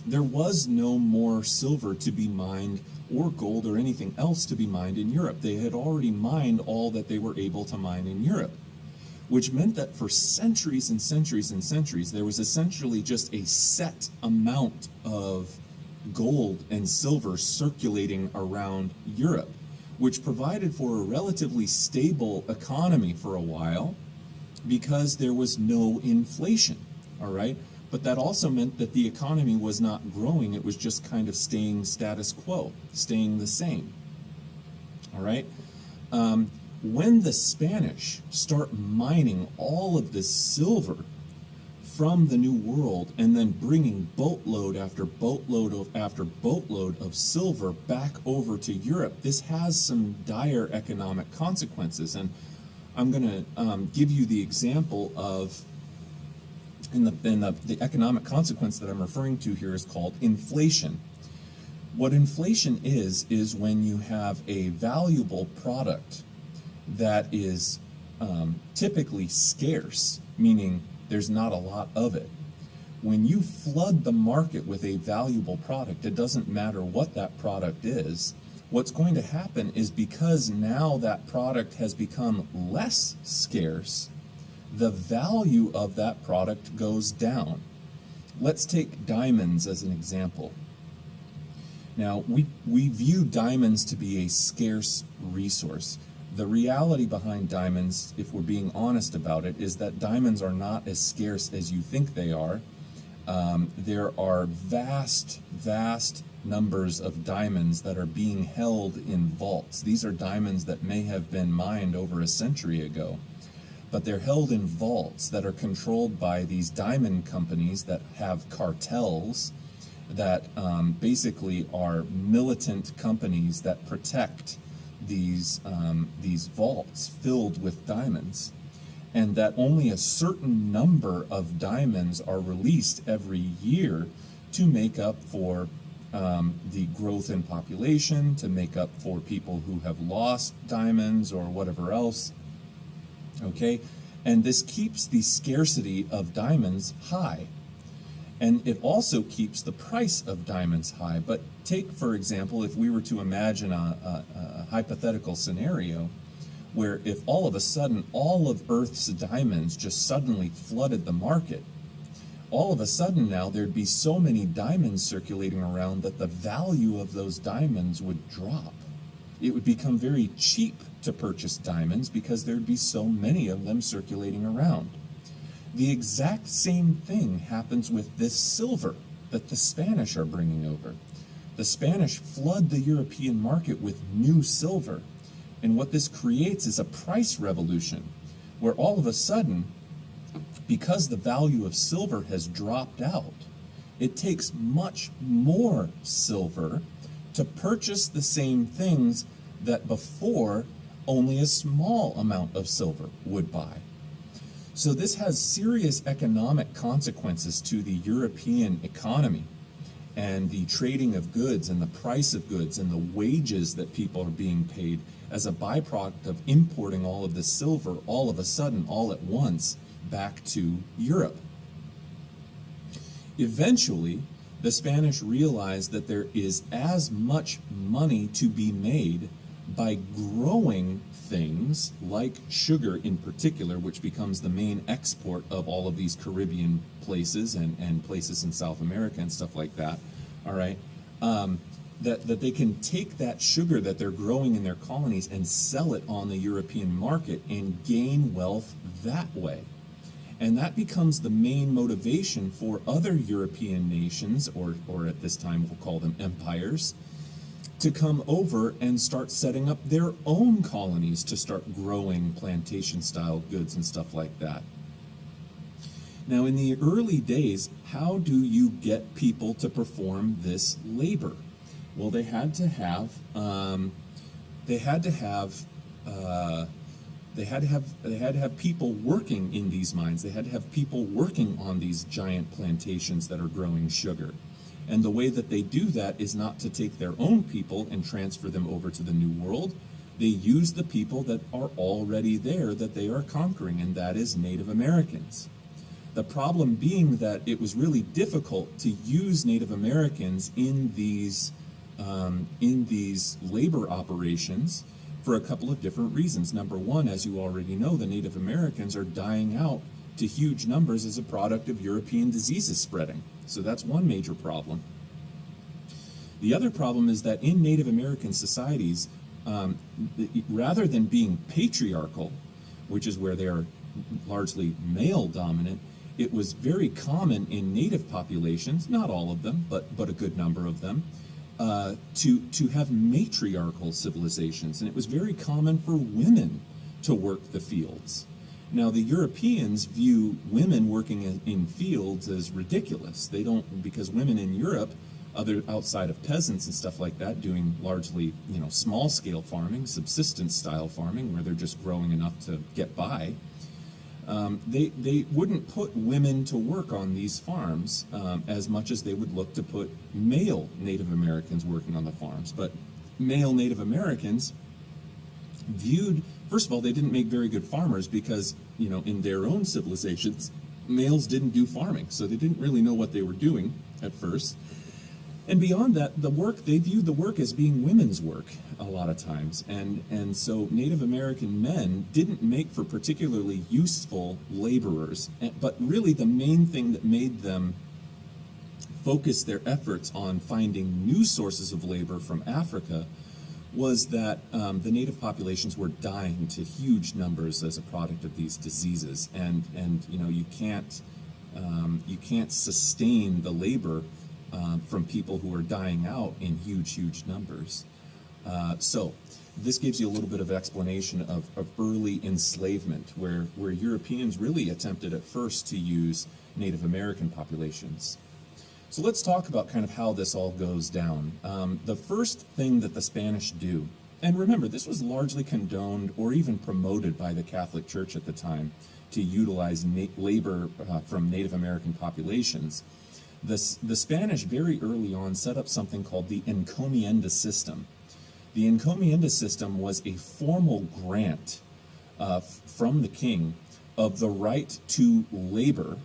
A: there was no more silver to be mined or gold or anything else to be mined in Europe. They had already mined all that they were able to mine in Europe, which meant that for centuries and centuries and centuries, there was essentially just a set amount of gold and silver circulating around Europe, which provided for a relatively stable economy for a while because there was no inflation, all right? but that also meant that the economy was not growing. It was just kind of staying status quo, staying the same. All right? When the Spanish start mining all of this silver from the New World and then bringing boatload after boatload after boatload of silver back over to Europe, this has some dire economic consequences. And I'm going to give you the example of, the economic consequence that I'm referring to here is called inflation. What inflation is when you have a valuable product that is typically scarce, meaning there's not a lot of it. When you flood the market with a valuable product, it doesn't matter what that product is. What's going to happen is, because now that product has become less scarce, the value of that product goes down. Let's take diamonds as an example. Now, we view diamonds to be a scarce resource. The reality behind diamonds, if we're being honest about it, is that diamonds are not as scarce as you think they are. There are vast numbers of diamonds that are being held in vaults. These are diamonds that may have been mined over a century ago, but they're held in vaults that are controlled by these diamond companies that have cartels that basically are militant companies that protect these vaults filled with diamonds, and that only a certain number of diamonds are released every year to make up for the growth in population, to make up for people who have lost diamonds or whatever else. Okay, and this keeps the scarcity of diamonds high. And it also keeps the price of diamonds high. But take, for example, if we were to imagine a hypothetical scenario where if all of a sudden all of Earth's diamonds just suddenly flooded the market, all of a sudden now there'd be so many diamonds circulating around that the value of those diamonds would drop. It would become very cheap to purchase diamonds because there'd be so many of them circulating around. The exact same thing happens with this silver that the Spanish are bringing over. The Spanish flood the European market with new silver, and what this creates is a price revolution, where all of a sudden, because the value of silver has dropped out, it takes much more silver to purchase the same things that before only a small amount of silver would buy. So this has serious economic consequences to the European economy and the trading of goods and the price of goods and the wages that people are being paid as a byproduct of importing all of this silver all of a sudden, all at once, back to Europe. Eventually, the Spanish realized that there is as much money to be made by growing things like sugar in particular, which becomes the main export of all of these Caribbean places and places in South America and stuff like that, all right, that they can take that sugar that they're growing in their colonies and sell it on the European market and gain wealth that way. And that becomes the main motivation for other European nations, or at this time we'll call them empires, to come over and start setting up their own colonies to start growing plantation-style goods and stuff like that. Now, in the early days, how do you get people to perform this labor? Well, they had to have people working in these mines. They had to have people working on these giant plantations that are growing sugar. And the way that they do that is not to take their own people and transfer them over to the New World. They use the people that are already there that they are conquering, and that is Native Americans. The problem being that it was really difficult to use Native Americans in these labor operations for a couple of different reasons. Number one, as you already know, the Native Americans are dying out to huge numbers as a product of European diseases spreading. So that's one major problem. The other problem is that in Native American societies, rather than being patriarchal, which is where they are largely male dominant, it was very common in native populations, not all of them, but a good number of them, to have matriarchal civilizations, and it was very common for women to work the fields. Now, the Europeans view women working in fields as ridiculous. They don't, because women in Europe, outside of peasants and stuff like that, doing largely, small-scale farming, subsistence-style farming, where they're just growing enough to get by, they wouldn't put women to work on these farms as much as they would look to put male Native Americans working on the farms. But male Native Americans viewed, first of all, they didn't make very good farmers because, in their own civilizations, males didn't do farming, so they didn't really know what they were doing at first. And beyond that, they viewed the work as being women's work a lot of times. And so Native American men didn't make for particularly useful laborers. But really the main thing that made them focus their efforts on finding new sources of labor from Africa was that the native populations were dying to huge numbers as a product of these diseases. And you can't sustain the labor from people who are dying out in huge numbers. So this gives you a little bit of explanation of early enslavement, where Europeans really attempted at first to use Native American populations. So let's talk about kind of how this all goes down. The first thing that the Spanish do, and remember, this was largely condoned or even promoted by the Catholic Church at the time, to utilize labor from Native American populations. The Spanish very early on set up something called the Encomienda System. The Encomienda System was a formal grant from the king of the right to labor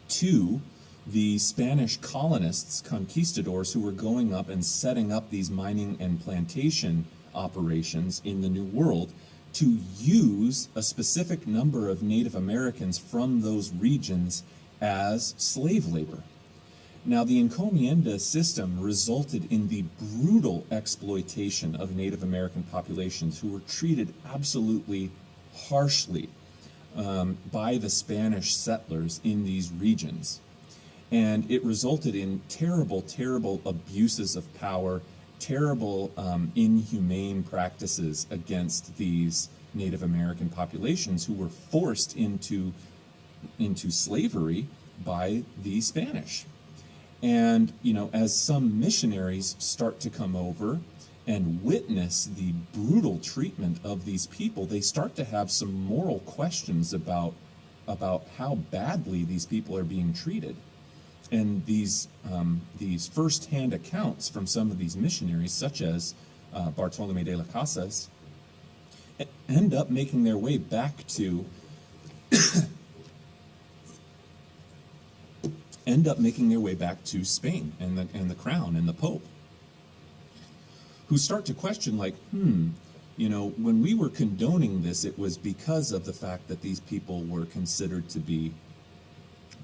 A: to the Spanish colonists, conquistadors, who were going up and setting up these mining and plantation operations in the New World, to use a specific number of Native Americans from those regions as slave labor. Now, the Encomienda system resulted in the brutal exploitation of Native American populations who were treated absolutely harshly by the Spanish settlers in these regions. And it resulted in terrible abuses of power, terrible inhumane practices against these Native American populations who were forced into slavery by the Spanish. And, as some missionaries start to come over and witness the brutal treatment of these people, they start to have some moral questions about how badly these people are being treated. And these first-hand accounts from some of these missionaries, such as Bartolomé de las Casas, end up making their way back to Spain and the crown and the Pope, who start to question, like, when we were condoning this, it was because of the fact that these people were considered to be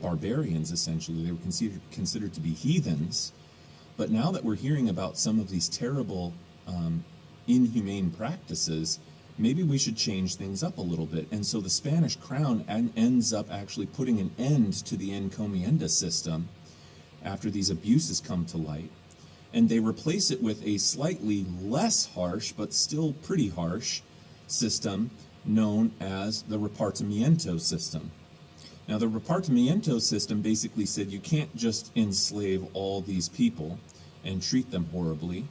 A: barbarians, essentially. They were considered to be heathens. But now that we're hearing about some of these terrible, inhumane practices, maybe we should change things up a little bit. And so the Spanish crown ends up actually putting an end to the Encomienda system after these abuses come to light. And they replace it with a slightly less harsh, but still pretty harsh, system known as the Repartamiento System. Now, the Repartamiento System basically said you can't just enslave all these people and treat them horribly,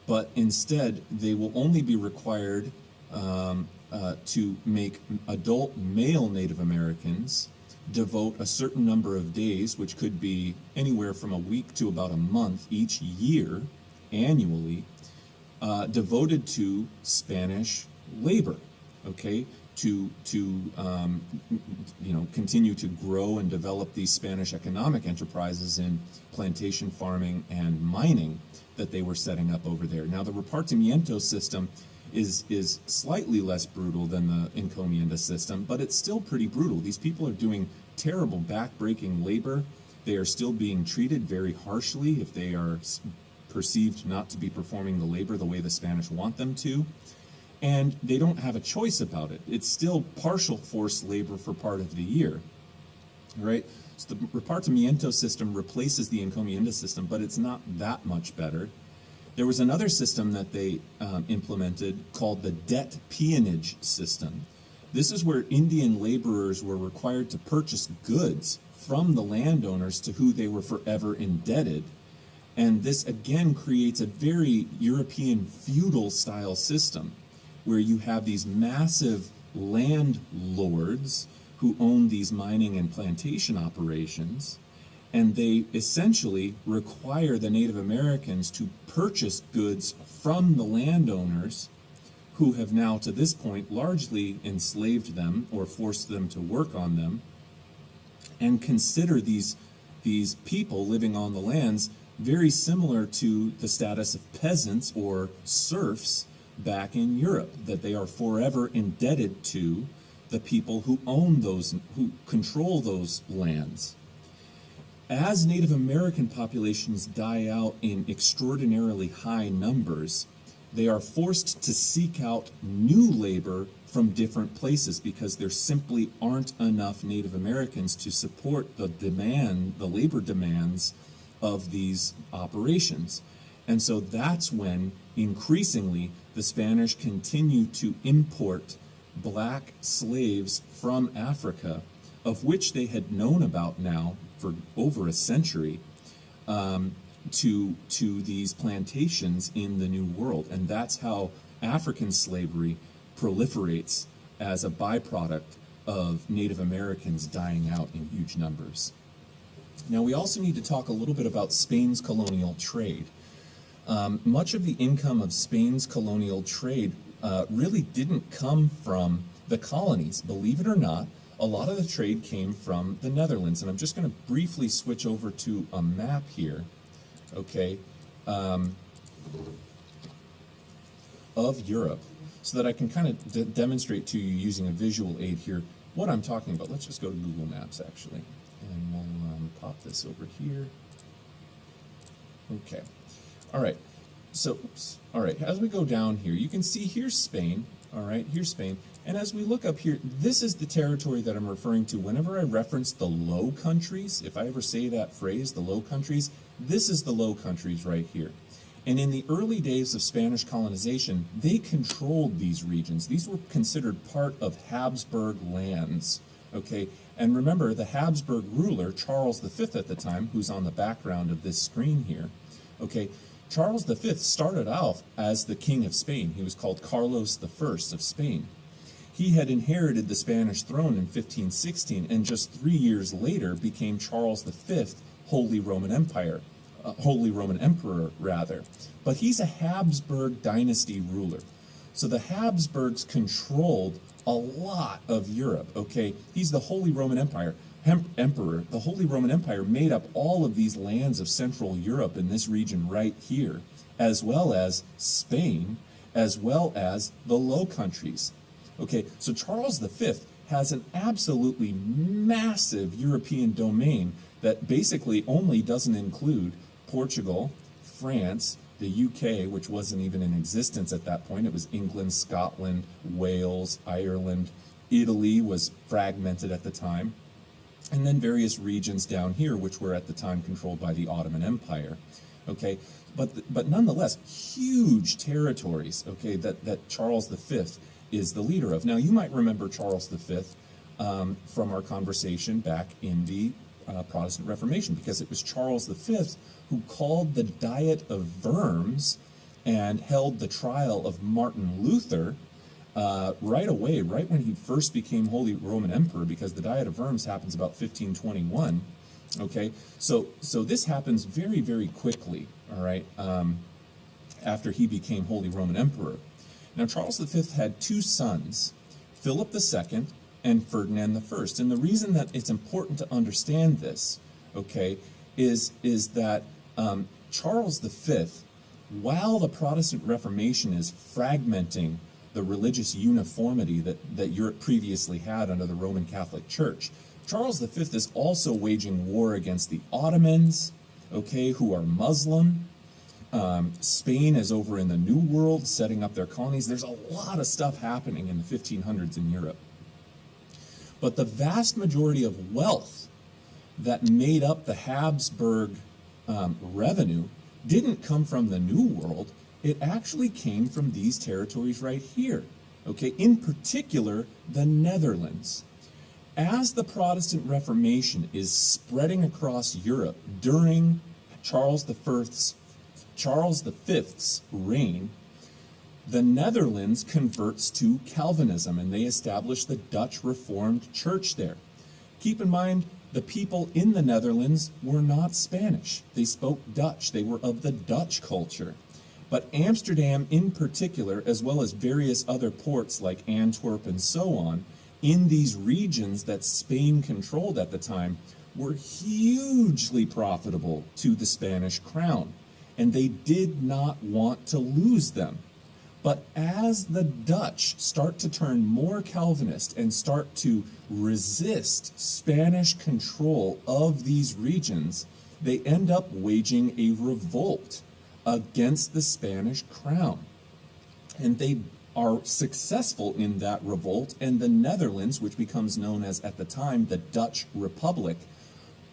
A: but instead they will only be required to make adult male Native Americans devote a certain number of days, which could be anywhere from a week to about a month each year, annually, devoted to Spanish labor, okay? To continue to grow and develop these Spanish economic enterprises in plantation farming and mining that they were setting up over there. Now, the Repartimiento system is slightly less brutal than the Encomienda system, but it's still pretty brutal. These people are doing terrible back-breaking labor. They are still being treated very harshly if they are perceived not to be performing the labor the way the Spanish want them to. And they don't have a choice about it. It's still partial forced labor for part of the year. right? So the Repartamiento system replaces the encomienda system, but it's not that much better. There was another system that they implemented called the debt peonage system. This is where Indian laborers were required to purchase goods from the landowners to who they were forever indebted. And this again creates a very European feudal style system where you have these massive landlords who own these mining and plantation operations, and they essentially require the Native Americans to purchase goods from the landowners who have now to this point largely enslaved them or forced them to work on them, and consider these people living on the lands very similar to the status of peasants or serfs back in Europe, that they are forever indebted to the people who own those, who control those lands. As Native American populations die out in extraordinarily high numbers, they are forced to seek out new labor from different places because there simply aren't enough Native Americans to support the demand, the labor demands of these operations. And so that's when increasingly the Spanish continue to import black slaves from Africa, of which they had known about now for over a century, to these plantations in the New World. And that's how African slavery proliferates as a byproduct of Native Americans dying out in huge numbers. Now, we also need to talk a little bit about Spain's colonial trade. Much of the income of Spain's colonial trade really didn't come from the colonies. Believe it or not, a lot of the trade came from the Netherlands. And I'm just going to briefly switch over to a map here, okay, of Europe, so that I can kind of demonstrate to you using a visual aid here what I'm talking about. Let's just go to Google Maps, actually, and we'll pop this over here. Okay. All right. So, all right, as we go down here, you can see here's Spain. All right, here's Spain. And as we look up here, this is the territory that I'm referring to whenever I reference the Low Countries. If I ever say that phrase, the Low Countries, this is the Low Countries right here. And in the early days of Spanish colonization, they controlled these regions. These were considered part of Habsburg lands, okay? And remember, the Habsburg ruler, Charles V at the time, who's on the background of this screen here, okay? Charles V started off as the King of Spain. He was called Carlos I of Spain. He had inherited the Spanish throne in 1516, and just 3 years later became Charles V, Holy Roman Empire. Holy Roman Emperor, rather. But he's a Habsburg dynasty ruler. So the Habsburgs controlled a lot of Europe, okay? He's the Holy Roman Empire. Emperor. The Holy Roman Empire made up all of these lands of Central Europe in this region right here, as well as Spain, as well as the Low Countries. Okay, so Charles V has an absolutely massive European domain that basically only doesn't include Portugal, France, the UK, which wasn't even in existence at that point. It was England, Scotland, Wales, Ireland. Italy was fragmented at the time. And then various regions down here, which were at the time controlled by the Ottoman Empire. Okay, but nonetheless, huge territories, okay, that Charles V is the leader of. Now, you might remember Charles V from our conversation back in the Protestant Reformation, because it was Charles V who called the Diet of Worms and held the trial of Martin Luther right away, right when he first became Holy Roman Emperor, because the Diet of Worms happens about 1521. Okay, so this happens very, very quickly, all right, after he became Holy Roman Emperor. Now, Charles V had two sons, Philip II and Ferdinand I. And the reason that it's important to understand this, okay, is that Charles V, while the Protestant Reformation is fragmenting the religious uniformity that Europe previously had under the Roman Catholic Church, Charles V is also waging war against the Ottomans, okay, who are Muslim. Spain is over in the New World setting up their colonies. There's a lot of stuff happening in the 1500s in Europe. But the vast majority of wealth that made up the Habsburg revenue didn't come from the New World. It actually came from these territories right here, okay? In particular, the Netherlands. As the Protestant Reformation is spreading across Europe during Charles V's reign, the Netherlands converts to Calvinism, and they establish the Dutch Reformed Church there. Keep in mind, the people in the Netherlands were not Spanish. They spoke Dutch. They were of the Dutch culture. But Amsterdam in particular, as well as various other ports like Antwerp and so on, in these regions that Spain controlled at the time, were hugely profitable to the Spanish crown, and they did not want to lose them. But as the Dutch start to turn more Calvinist and start to resist Spanish control of these regions, they end up waging a revolt against the Spanish crown. And they are successful in that revolt, and the Netherlands, which becomes known as, at the time, the Dutch Republic,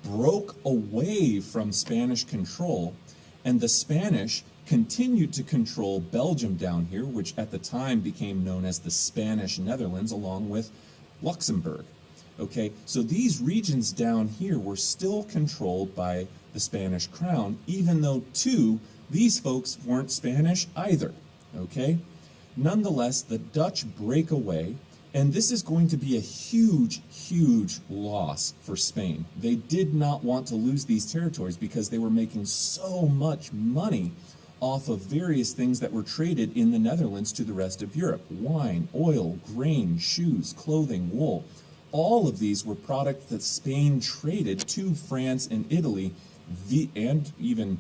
A: broke away from Spanish control, and the Spanish continued to control Belgium down here, which at the time became known as the Spanish Netherlands, along with Luxembourg. Okay, so these regions down here were still controlled by the Spanish crown, even though, too, these folks weren't Spanish either. Okay? Nonetheless, the Dutch break away, and this is going to be a huge, huge loss for Spain. They did not want to lose these territories because they were making so much money off of various things that were traded in the Netherlands to the rest of Europe. Wine, oil, grain, shoes, clothing, wool. All of these were products that Spain traded to France and Italy, and even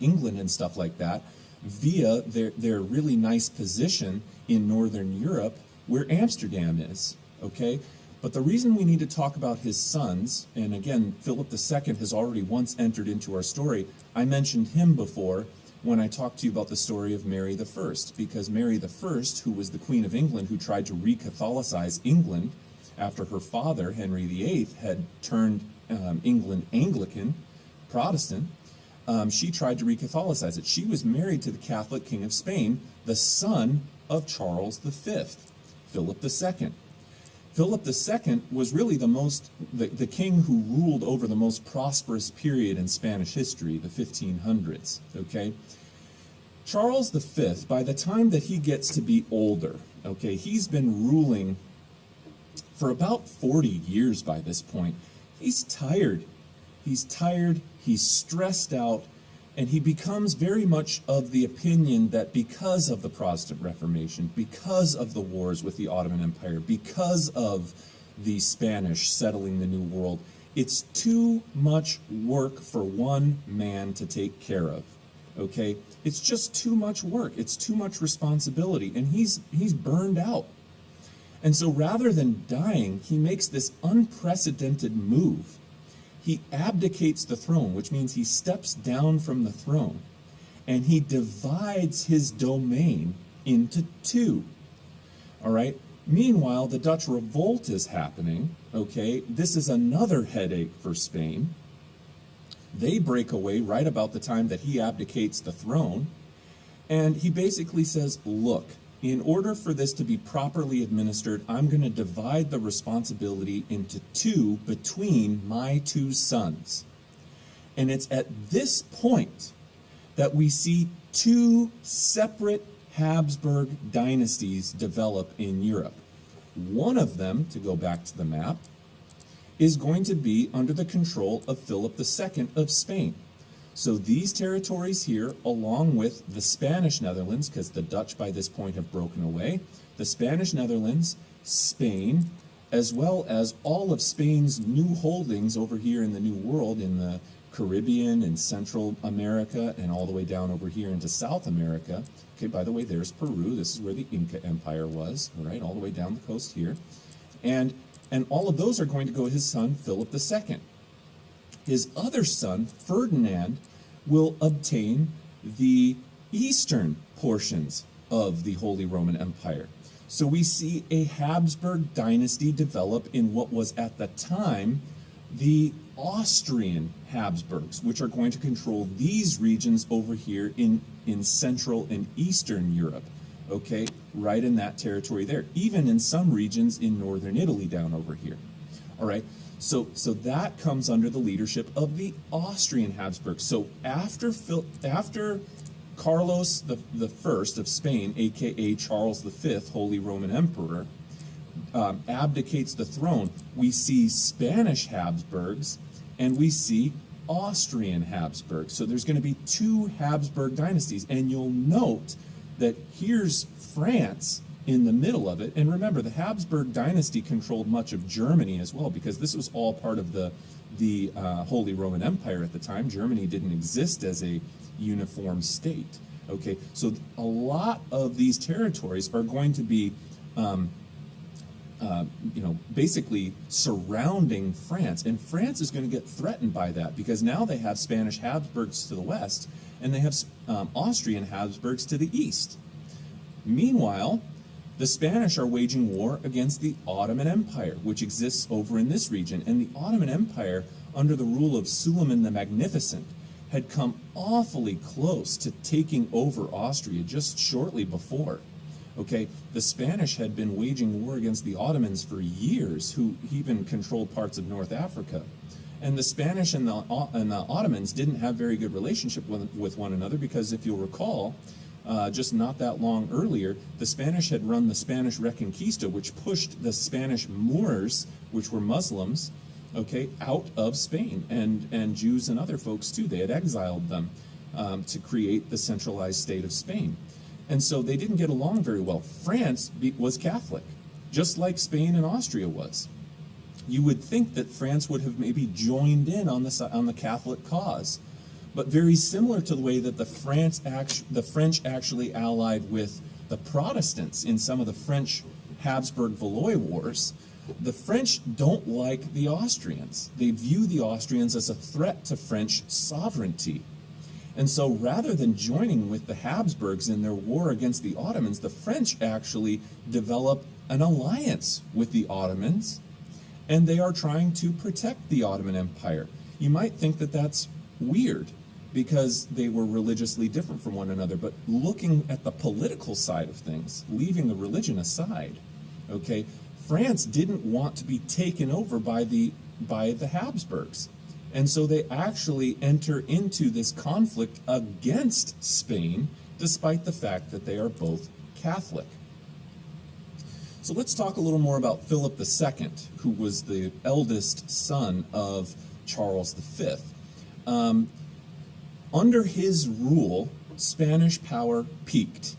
A: England and stuff like that, via their really nice position in Northern Europe where Amsterdam is, okay? But the reason we need to talk about his sons, and again, Philip II has already once entered into our story. I mentioned him before when I talked to you about the story of Mary I, because Mary I, who was the Queen of England, who tried to re-Catholicize England after her father, Henry VIII, had turned England Anglican, Protestant, she tried to re-Catholicize it. She was married to the Catholic King of Spain, the son of Charles V, Philip II. Philip II was really the king who ruled over the most prosperous period in Spanish history, the 1500s, okay? Charles V, by the time that he gets to be older, okay, he's been ruling for about 40 years by this point. He's tired. He's tired, he's stressed out, and he becomes very much of the opinion that because of the Protestant Reformation, because of the wars with the Ottoman Empire, because of the Spanish settling the New World, it's too much work for one man to take care of, okay? It's just too much work. It's too much responsibility, and he's burned out. And so rather than dying, he makes this unprecedented move. He abdicates the throne, which means he steps down from the throne, and he divides his domain into two. All right? Meanwhile, the Dutch revolt is happening, okay? This is another headache for Spain. They break away right about the time that he abdicates the throne, and he basically says, look, in order for this to be properly administered, I'm going to divide the responsibility into two between my two sons. And it's at this point that we see two separate Habsburg dynasties develop in Europe. One of them, to go back to the map, is going to be under the control of Philip II of Spain. So these territories here, along with the Spanish Netherlands, because the Dutch by this point have broken away, the Spanish Netherlands, Spain, as well as all of Spain's new holdings over here in the New World, in the Caribbean and Central America, and all the way down over here into South America. Okay, by the way, there's Peru. This is where the Inca Empire was, all right, all the way down the coast here. And all of those are going to go to his son, Philip II. His other son, Ferdinand, will obtain the eastern portions of the Holy Roman Empire. So we see a Habsburg dynasty develop in what was at the time the Austrian Habsburgs, which are going to control these regions over here in Central and Eastern Europe, okay, right in that territory there, even in some regions in northern Italy down over here. All right, so that comes under the leadership of the Austrian Habsburgs. So after Carlos the First of Spain, aka Charles V, Holy Roman Emperor, abdicates the throne, we see Spanish Habsburgs and we see Austrian Habsburgs. So there's going to be two Habsburg dynasties, and you'll note that here's France in the middle of it. And remember, the Habsburg dynasty controlled much of Germany as well, because this was all part of the Holy Roman Empire at the time. Germany didn't exist as a uniform state. Okay, so a lot of these territories are going to be basically surrounding France, and France is going to get threatened by that, because now they have Spanish Habsburgs to the west, and they have Austrian Habsburgs to the east. Meanwhile, the Spanish are waging war against the Ottoman Empire, which exists over in this region, and the Ottoman Empire, under the rule of Suleiman the Magnificent, had come awfully close to taking over Austria just shortly before. Okay, the Spanish had been waging war against the Ottomans for years, who even controlled parts of North Africa. And the Spanish and the Ottomans didn't have very good relationship with one another, because if you'll recall, just not that long earlier, the Spanish had run the Spanish Reconquista, which pushed the Spanish Moors, which were Muslims, okay, out of Spain, and Jews and other folks too. They had exiled them to create the centralized state of Spain. And so they didn't get along very well. France was Catholic, just like Spain and Austria was. You would think that France would have maybe joined in on the Catholic cause, but very similar to the way that the French actually allied with the Protestants in some of the French Habsburg-Valois wars. The French don't like the Austrians. They view the Austrians as a threat to French sovereignty. And so rather than joining with the Habsburgs in their war against the Ottomans, the French actually develop an alliance with the Ottomans, and they are trying to protect the Ottoman Empire. You might think that that's weird, because they were religiously different from one another, but looking at the political side of things, leaving the religion aside, okay, France didn't want to be taken over by the Habsburgs. And so they actually enter into this conflict against Spain, despite the fact that they are both Catholic. So let's talk a little more about Philip II, who was the eldest son of Charles V. Under his rule, Spanish power peaked.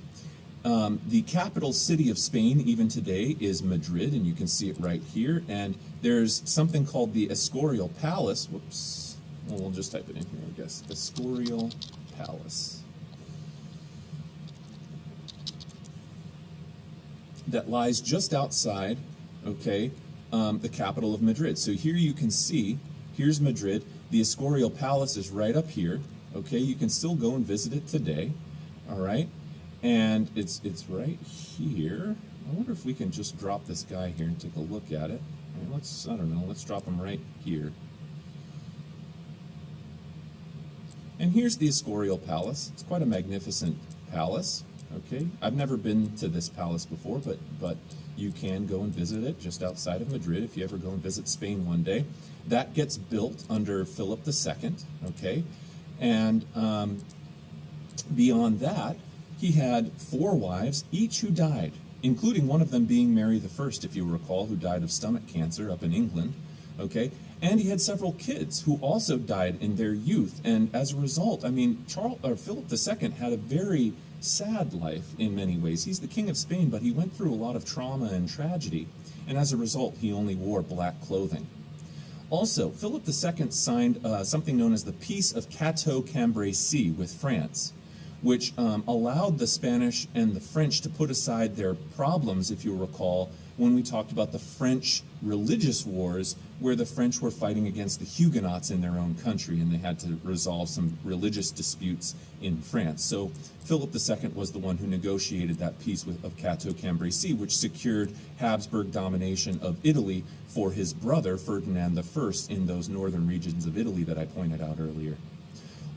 A: The capital city of Spain, even today, is Madrid, and you can see it right here. And there's something called the Escorial Palace. Whoops. Well, we'll just type it in here, I guess. Escorial Palace. That lies just outside, okay, the capital of Madrid. So here you can see, here's Madrid. The Escorial Palace is right up here. Okay, you can still go and visit it today. All right. And it's right here. I wonder if we can just drop this guy here and take a look at it. I don't know, let's drop him right here. And here's the Escorial Palace. It's quite a magnificent palace. Okay, I've never been to this palace before, but you can go and visit it just outside of Madrid if you ever go and visit Spain one day. That gets built under Philip II. Okay, and beyond that, he had 4 wives, each who died, including one of them being Mary I, if you recall, who died of stomach cancer up in England. Okay, and he had several kids who also died in their youth. And as a result, I mean, Philip II had a very sad life in many ways. He's the king of Spain, but he went through a lot of trauma and tragedy. And as a result, he only wore black clothing. Also, Philip II signed something known as the Peace of Cateau-Cambrésis with France, which allowed the Spanish and the French to put aside their problems, if you recall, when we talked about the French religious wars, where the French were fighting against the Huguenots in their own country, and they had to resolve some religious disputes in France. So Philip II was the one who negotiated that peace of Cateau-Cambrésis, which secured Habsburg domination of Italy for his brother, Ferdinand I, in those northern regions of Italy that I pointed out earlier.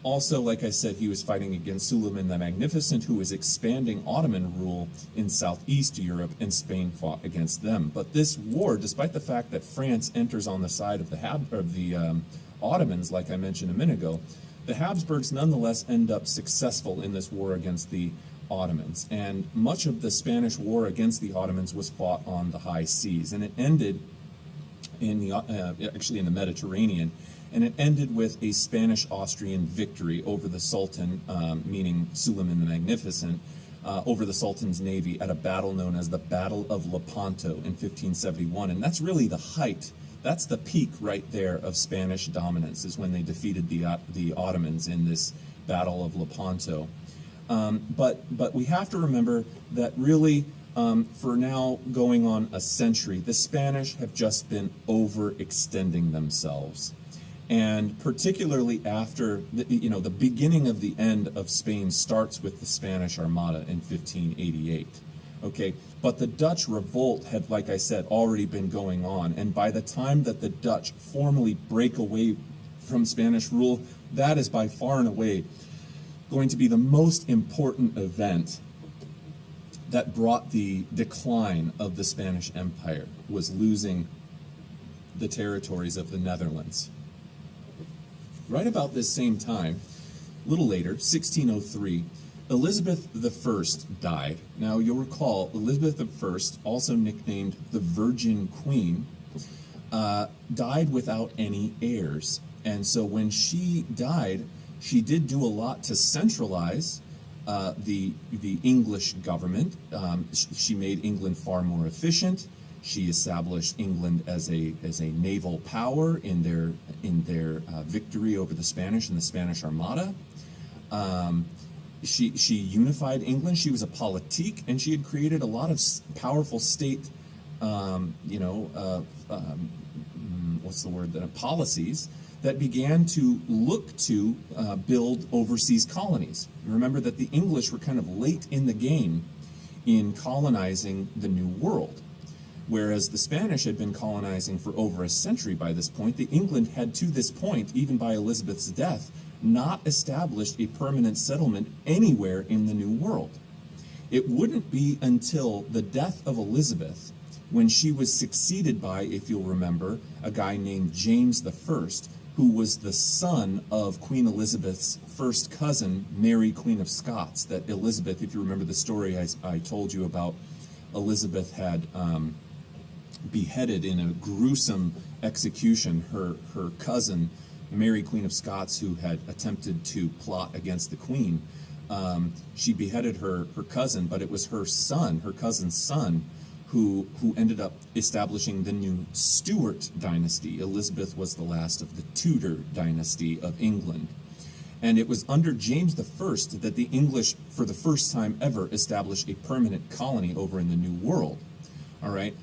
A: Also, like I said, he was fighting against Suleiman the Magnificent, who was expanding Ottoman rule in southeast Europe, and Spain fought against them. But this war, despite the fact that France enters on the side of the Ottomans, like I mentioned a minute ago, the Habsburgs nonetheless end up successful in this war against the Ottomans. And much of the Spanish war against the Ottomans was fought on the high seas, and it ended in the actually in the Mediterranean. And it ended with a Spanish-Austrian victory over the Sultan, meaning Suleiman the Magnificent, over the Sultan's navy at a battle known as the Battle of Lepanto in 1571. And that's really the height, that's the peak right there of Spanish dominance, is when they defeated the Ottomans in this Battle of Lepanto. But we have to remember that really, for now going on a century, the Spanish have just been overextending themselves. And particularly after, the beginning of the end of Spain starts with the Spanish Armada in 1588, okay? But the Dutch revolt had, like I said, already been going on. And by the time that the Dutch formally break away from Spanish rule, that is by far and away going to be the most important event that brought the decline of the Spanish Empire, was losing the territories of the Netherlands. Right about this same time, a little later, 1603, Elizabeth I died. Now, you'll recall, Elizabeth I, also nicknamed the Virgin Queen, died without any heirs. And so when she died, she did do a lot to centralize the English government. She made England far more efficient. She established England as a naval power in their victory over the Spanish in the Spanish Armada. She unified England. She was a politique, and she had created a lot of powerful state, policies that began to look to build overseas colonies. Remember that the English were kind of late in the game in colonizing the New World. Whereas the Spanish had been colonizing for over a century by this point, the England had to this point, even by Elizabeth's death, not established a permanent settlement anywhere in the New World. It wouldn't be until the death of Elizabeth, when she was succeeded by, if you'll remember, a guy named James I, who was the son of Queen Elizabeth's first cousin, Mary, Queen of Scots, that Elizabeth, if you remember the story I told you about, Elizabeth had beheaded in a gruesome execution her cousin, Mary, Queen of Scots, who had attempted to plot against the Queen. She beheaded her cousin, but it was her son, her cousin's son, who ended up establishing the new Stuart dynasty. Elizabeth was the last of the Tudor dynasty of England. And it was under James I that the English, for the first time ever, established a permanent colony over in the New World. All right.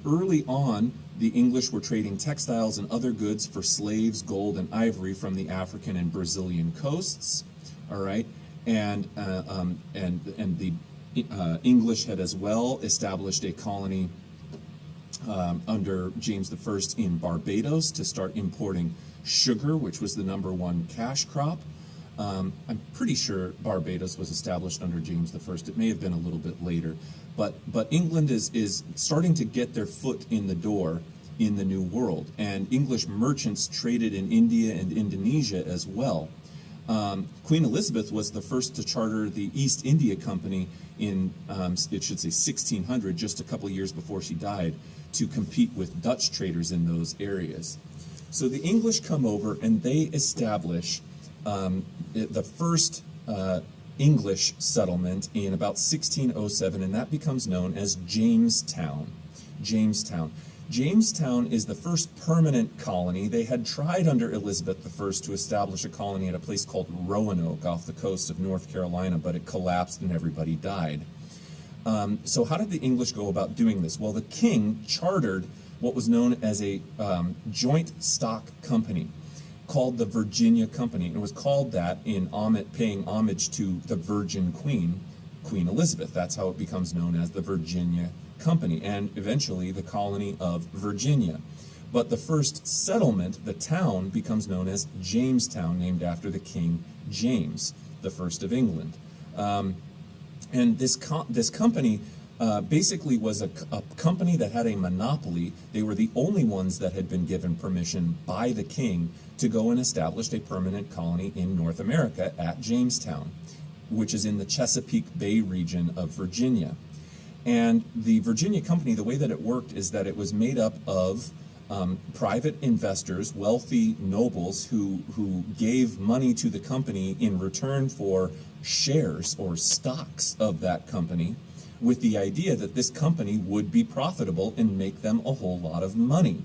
A: Early on, the English were trading textiles and other goods for slaves, gold, and ivory from the African and Brazilian coasts. All right. And the English had as well established a colony under James I in Barbados to start importing sugar, which was the #1 cash crop. I'm pretty sure Barbados was established under James I. It may have been a little bit later. But England is starting to get their foot in the door in the New World. And English merchants traded in India and Indonesia as well. Queen Elizabeth was the first to charter the East India Company in, it should say 1600, just a couple years before she died, to compete with Dutch traders in those areas. So the English come over and they establish the first English settlement in about 1607, and that becomes known as Jamestown. Jamestown is the first permanent colony. They had tried under Elizabeth I to establish a colony at a place called Roanoke off the coast of North Carolina, but it collapsed and everybody died. So how did the English go about doing this? Well, the king chartered what was known as a joint stock company called the Virginia Company. And it was called that in paying homage to the Virgin Queen, Queen Elizabeth. That's how it becomes known as the Virginia Company, and eventually the colony of Virginia. But the first settlement, the town, becomes known as Jamestown, named after the King James, the first of England. And this company basically was a company that had a monopoly. They were the only ones that had been given permission by the king to go and establish a permanent colony in North America at Jamestown, which is in the Chesapeake Bay region of Virginia. And the Virginia Company, the way that it worked is that it was made up of private investors, wealthy nobles who gave money to the company in return for shares or stocks of that company, with the idea that this company would be profitable and make them a whole lot of money.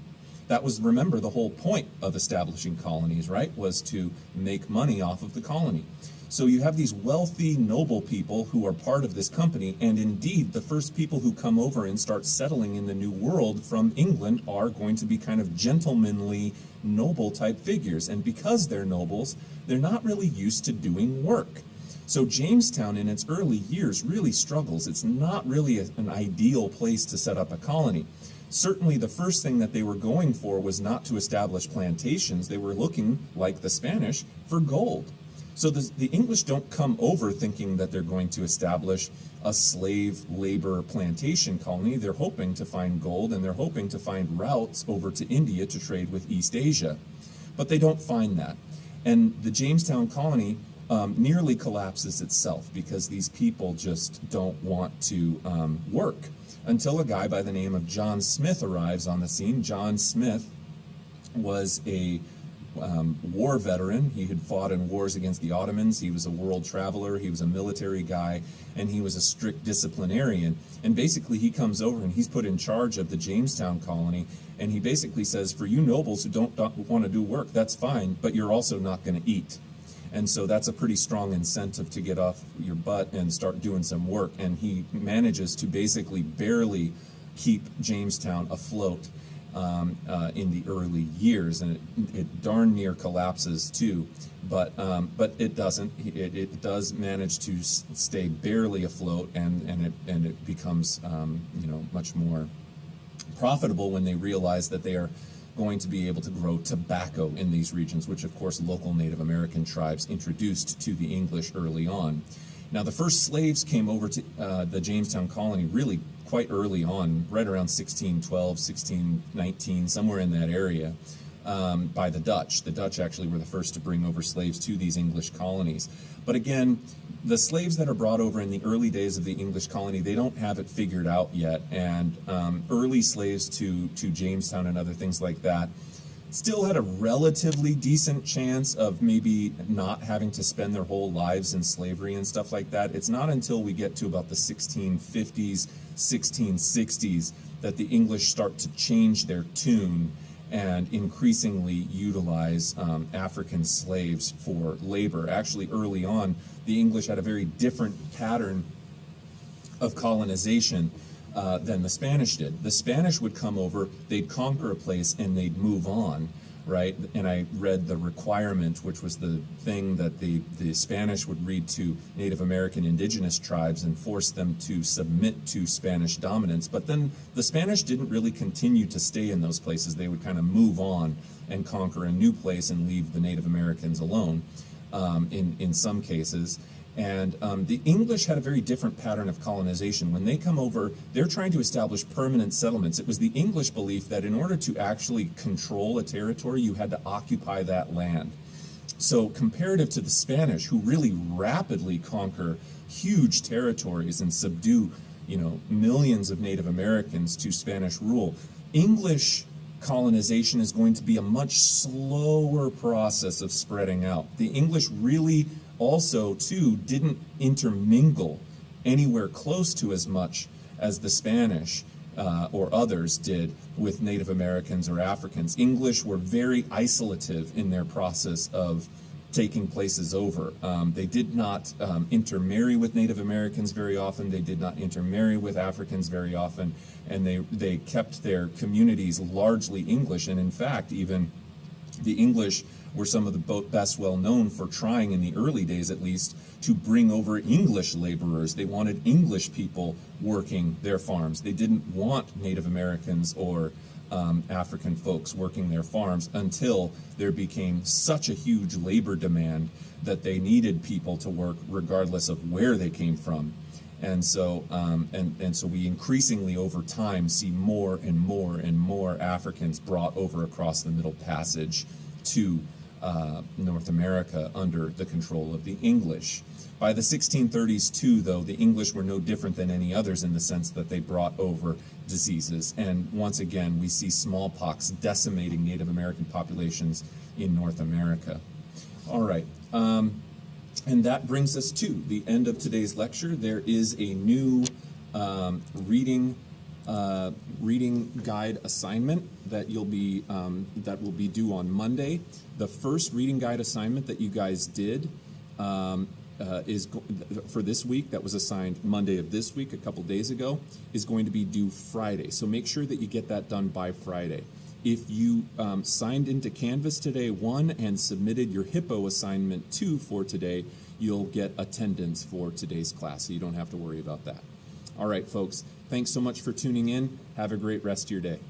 A: That was, remember, the whole point of establishing colonies, right, was to make money off of the colony. So you have these wealthy, noble people who are part of this company, and indeed, the first people who come over and start settling in the New World from England are going to be kind of gentlemanly, noble-type figures. And because they're nobles, they're not really used to doing work. So Jamestown, in its early years, really struggles. It's not really an ideal place to set up a colony. Certainly, the first thing that they were going for was not to establish plantations. They were looking, like the Spanish, for gold. So the English don't come over thinking that they're going to establish a slave labor plantation colony. They're hoping to find gold, and they're hoping to find routes over to India to trade with East Asia. But they don't find that. And the Jamestown colony nearly collapses itself because these people just don't want to work, until a guy by the name of John Smith arrives on the scene. John Smith was a war veteran. He had fought in wars against the Ottomans. He was a world traveler. He was a military guy, and he was a strict disciplinarian. And basically, he comes over and he's put in charge of the Jamestown colony. And he basically says, for you nobles who don't want to do work, that's fine, but you're also not going to eat. And so that's a pretty strong incentive to get off your butt and start doing some work. And he manages to basically barely keep Jamestown afloat in the early years, and it darn near collapses too, but it doesn't. It does manage to stay barely afloat, and it becomes much more profitable when they realize that they are going to be able to grow tobacco in these regions, which of course local Native American tribes introduced to the English early on. Now, the first slaves came over to the Jamestown colony really quite early on, right around 1612, 1619, somewhere in that area, by the Dutch. The Dutch actually were the first to bring over slaves to these English colonies. But again, the slaves that are brought over in the early days of the English colony, they don't have it figured out yet. And early slaves to Jamestown and other things like that still had a relatively decent chance of maybe not having to spend their whole lives in slavery and stuff like that. It's not until we get to about the 1650s, 1660s that the English start to change their tune and increasingly utilize African slaves for labor. Actually, early on, the English had a very different pattern of colonization than the Spanish did. The Spanish would come over, they'd conquer a place, and they'd move on, right? And I read the requirement, which was the thing that the Spanish would read to Native American indigenous tribes and force them to submit to Spanish dominance. But then the Spanish didn't really continue to stay in those places. They would kind of move on and conquer a new place and leave the Native Americans alone in some cases. And the English had a very different pattern of colonization. When they come over, they're trying to establish permanent settlements. It was the English belief that in order to actually control a territory, you had to occupy that land. So comparative to the Spanish, who really rapidly conquer huge territories and subdue, millions of Native Americans to Spanish rule, English colonization is going to be a much slower process of spreading out. The English really also, too, didn't intermingle anywhere close to as much as the Spanish or others did with Native Americans or Africans. English were very isolative in their process of taking places over. They did not intermarry with Native Americans very often. They did not intermarry with Africans very often, and they kept their communities largely English. And in fact, even the English were some of the best well known for trying, in the early days at least, to bring over English laborers. They wanted English people working their farms. They didn't want Native Americans or African folks working their farms until there became such a huge labor demand that they needed people to work regardless of where they came from. And so, so we increasingly over time see more and more and more Africans brought over across the Middle Passage to North America under the control of the English. By the 1630s too, though, the English were no different than any others in the sense that they brought over diseases. And once again, we see smallpox decimating Native American populations in North America. All right. And that brings us to the end of today's lecture. There is a new reading guide assignment that you'll be that will be due on Monday. The first reading guide assignment that you guys did for this week, that was assigned Monday of this week, a couple days ago, is going to be due Friday. So make sure that you get that done by Friday. If you signed into Canvas today, 1, and submitted your Hippo assignment 2 for today, you'll get attendance for today's class, so you don't have to worry about that. All right, folks, thanks so much for tuning in. Have a great rest of your day.